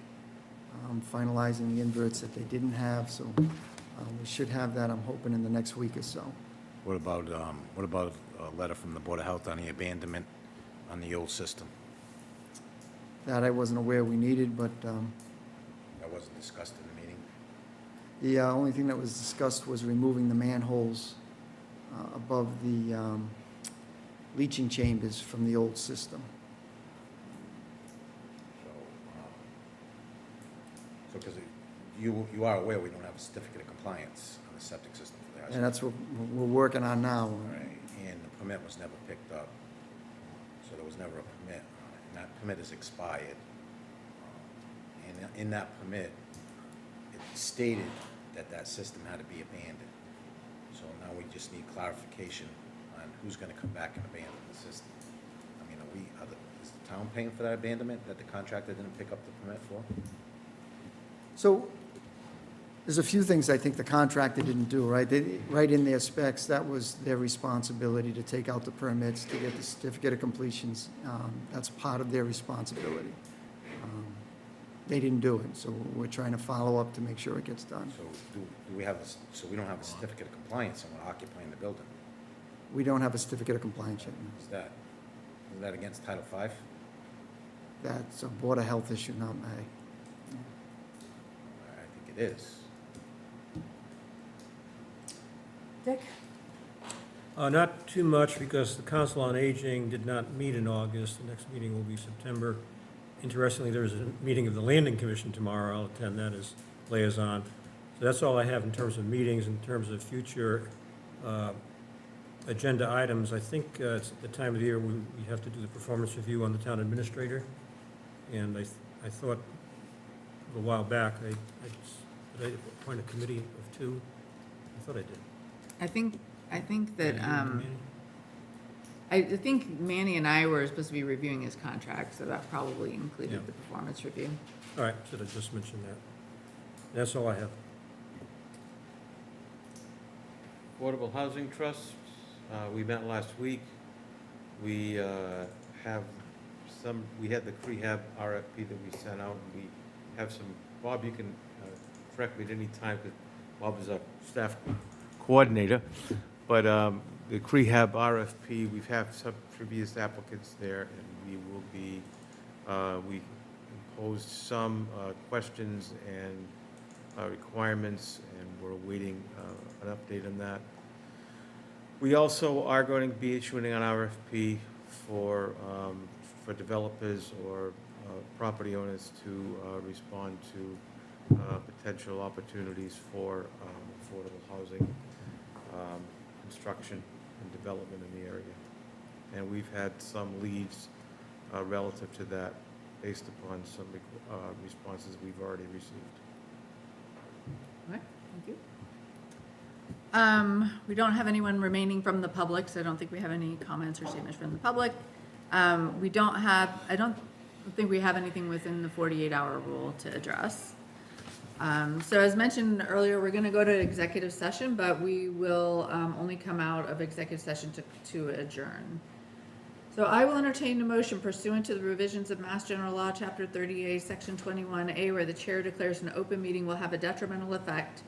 finalizing the inverts that they didn't have, so we should have that, I'm hoping, in the next week or so. What about a letter from the Board of Health on the abandonment on the old system? That I wasn't aware we needed, but That wasn't discussed in the meeting? the only thing that was discussed was removing the manholes above the leaching chambers from the old system. So, because you are aware we don't have a certificate of compliance on the septic system for the high And that's what we're working on now. Right, and the permit was never picked up, so there was never a permit on it, and that permit is expired. And in that permit, it stated that that system had to be abandoned. So now we just need clarification on who's gonna come back and abandon the system. I mean, is the town paying for that abandonment that the contractor didn't pick up the permit for? So there's a few things I think the contractor didn't do, right? Right in their specs, that was their responsibility to take out the permits, to get the certificate of completions. That's part of their responsibility. They didn't do it, so we're trying to follow up to make sure it gets done. So do we have, so we don't have a certificate of compliance and we're occupying the building? We don't have a certificate of compliance yet. No. Is that against Title V? That's a Board of Health issue, not mine. I think it is. Dick? Not too much, because the Council on Aging did not meet in August. The next meeting will be September. Interestingly, there's a meeting of the Landing Commission tomorrow. I'll attend that as liaison. So that's all I have in terms of meetings. In terms of future agenda items, I think it's the time of the year we have to do the performance review on the town administrator. And I thought a while back, did I appoint a committee of two? I thought I did. I think that, Manny? I think Manny and I were supposed to be reviewing his contract, so that probably included Yeah. the performance review. All right, should have just mentioned that. That's all I have. Affordable Housing Trust, we met last week. We had the prehab RFP that we sent out, and we have some, Bob, you can correct me at any time, because Bob is our staff coordinator, but the prehab RFP, we've had some previous applicants there, and we will be, we imposed some questions and requirements, and we're awaiting an update on that. We also are going to be issuing an RFP for developers or property owners to respond to potential opportunities for affordable housing construction and development in the area. And we've had some leads relative to that based upon some responses we've already received. All right, thank you. We don't have anyone remaining from the public, so I don't think we have any comments or statements from the public. I don't think we have anything within the 48-hour rule to address. So as mentioned earlier, we're going to go to executive session, but we will only come out of executive session to adjourn. So I will entertain a motion pursuant to the revisions of Mass General Law, Chapter 38, Section 21A, where the chair declares an open meeting will have a detrimental effect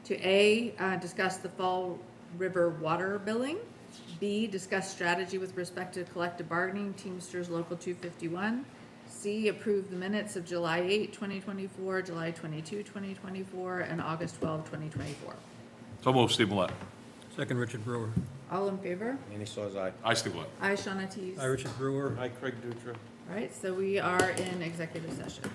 to A, discuss the Fall River water billing, B, discuss strategy with respect to collective bargaining, Teamsters Local 251, C, approve the minutes of July 8, 2024, July 22, 2024, and August 12, 2024. So move, Steve Millet. Second, Richard Brewer. All in favor? Andy Saws, aye. Aye, Steve Millet. Aye, Shawna Tees. Hi, Richard Brewer. Hi, Craig Dutra. All right, so we are in executive session.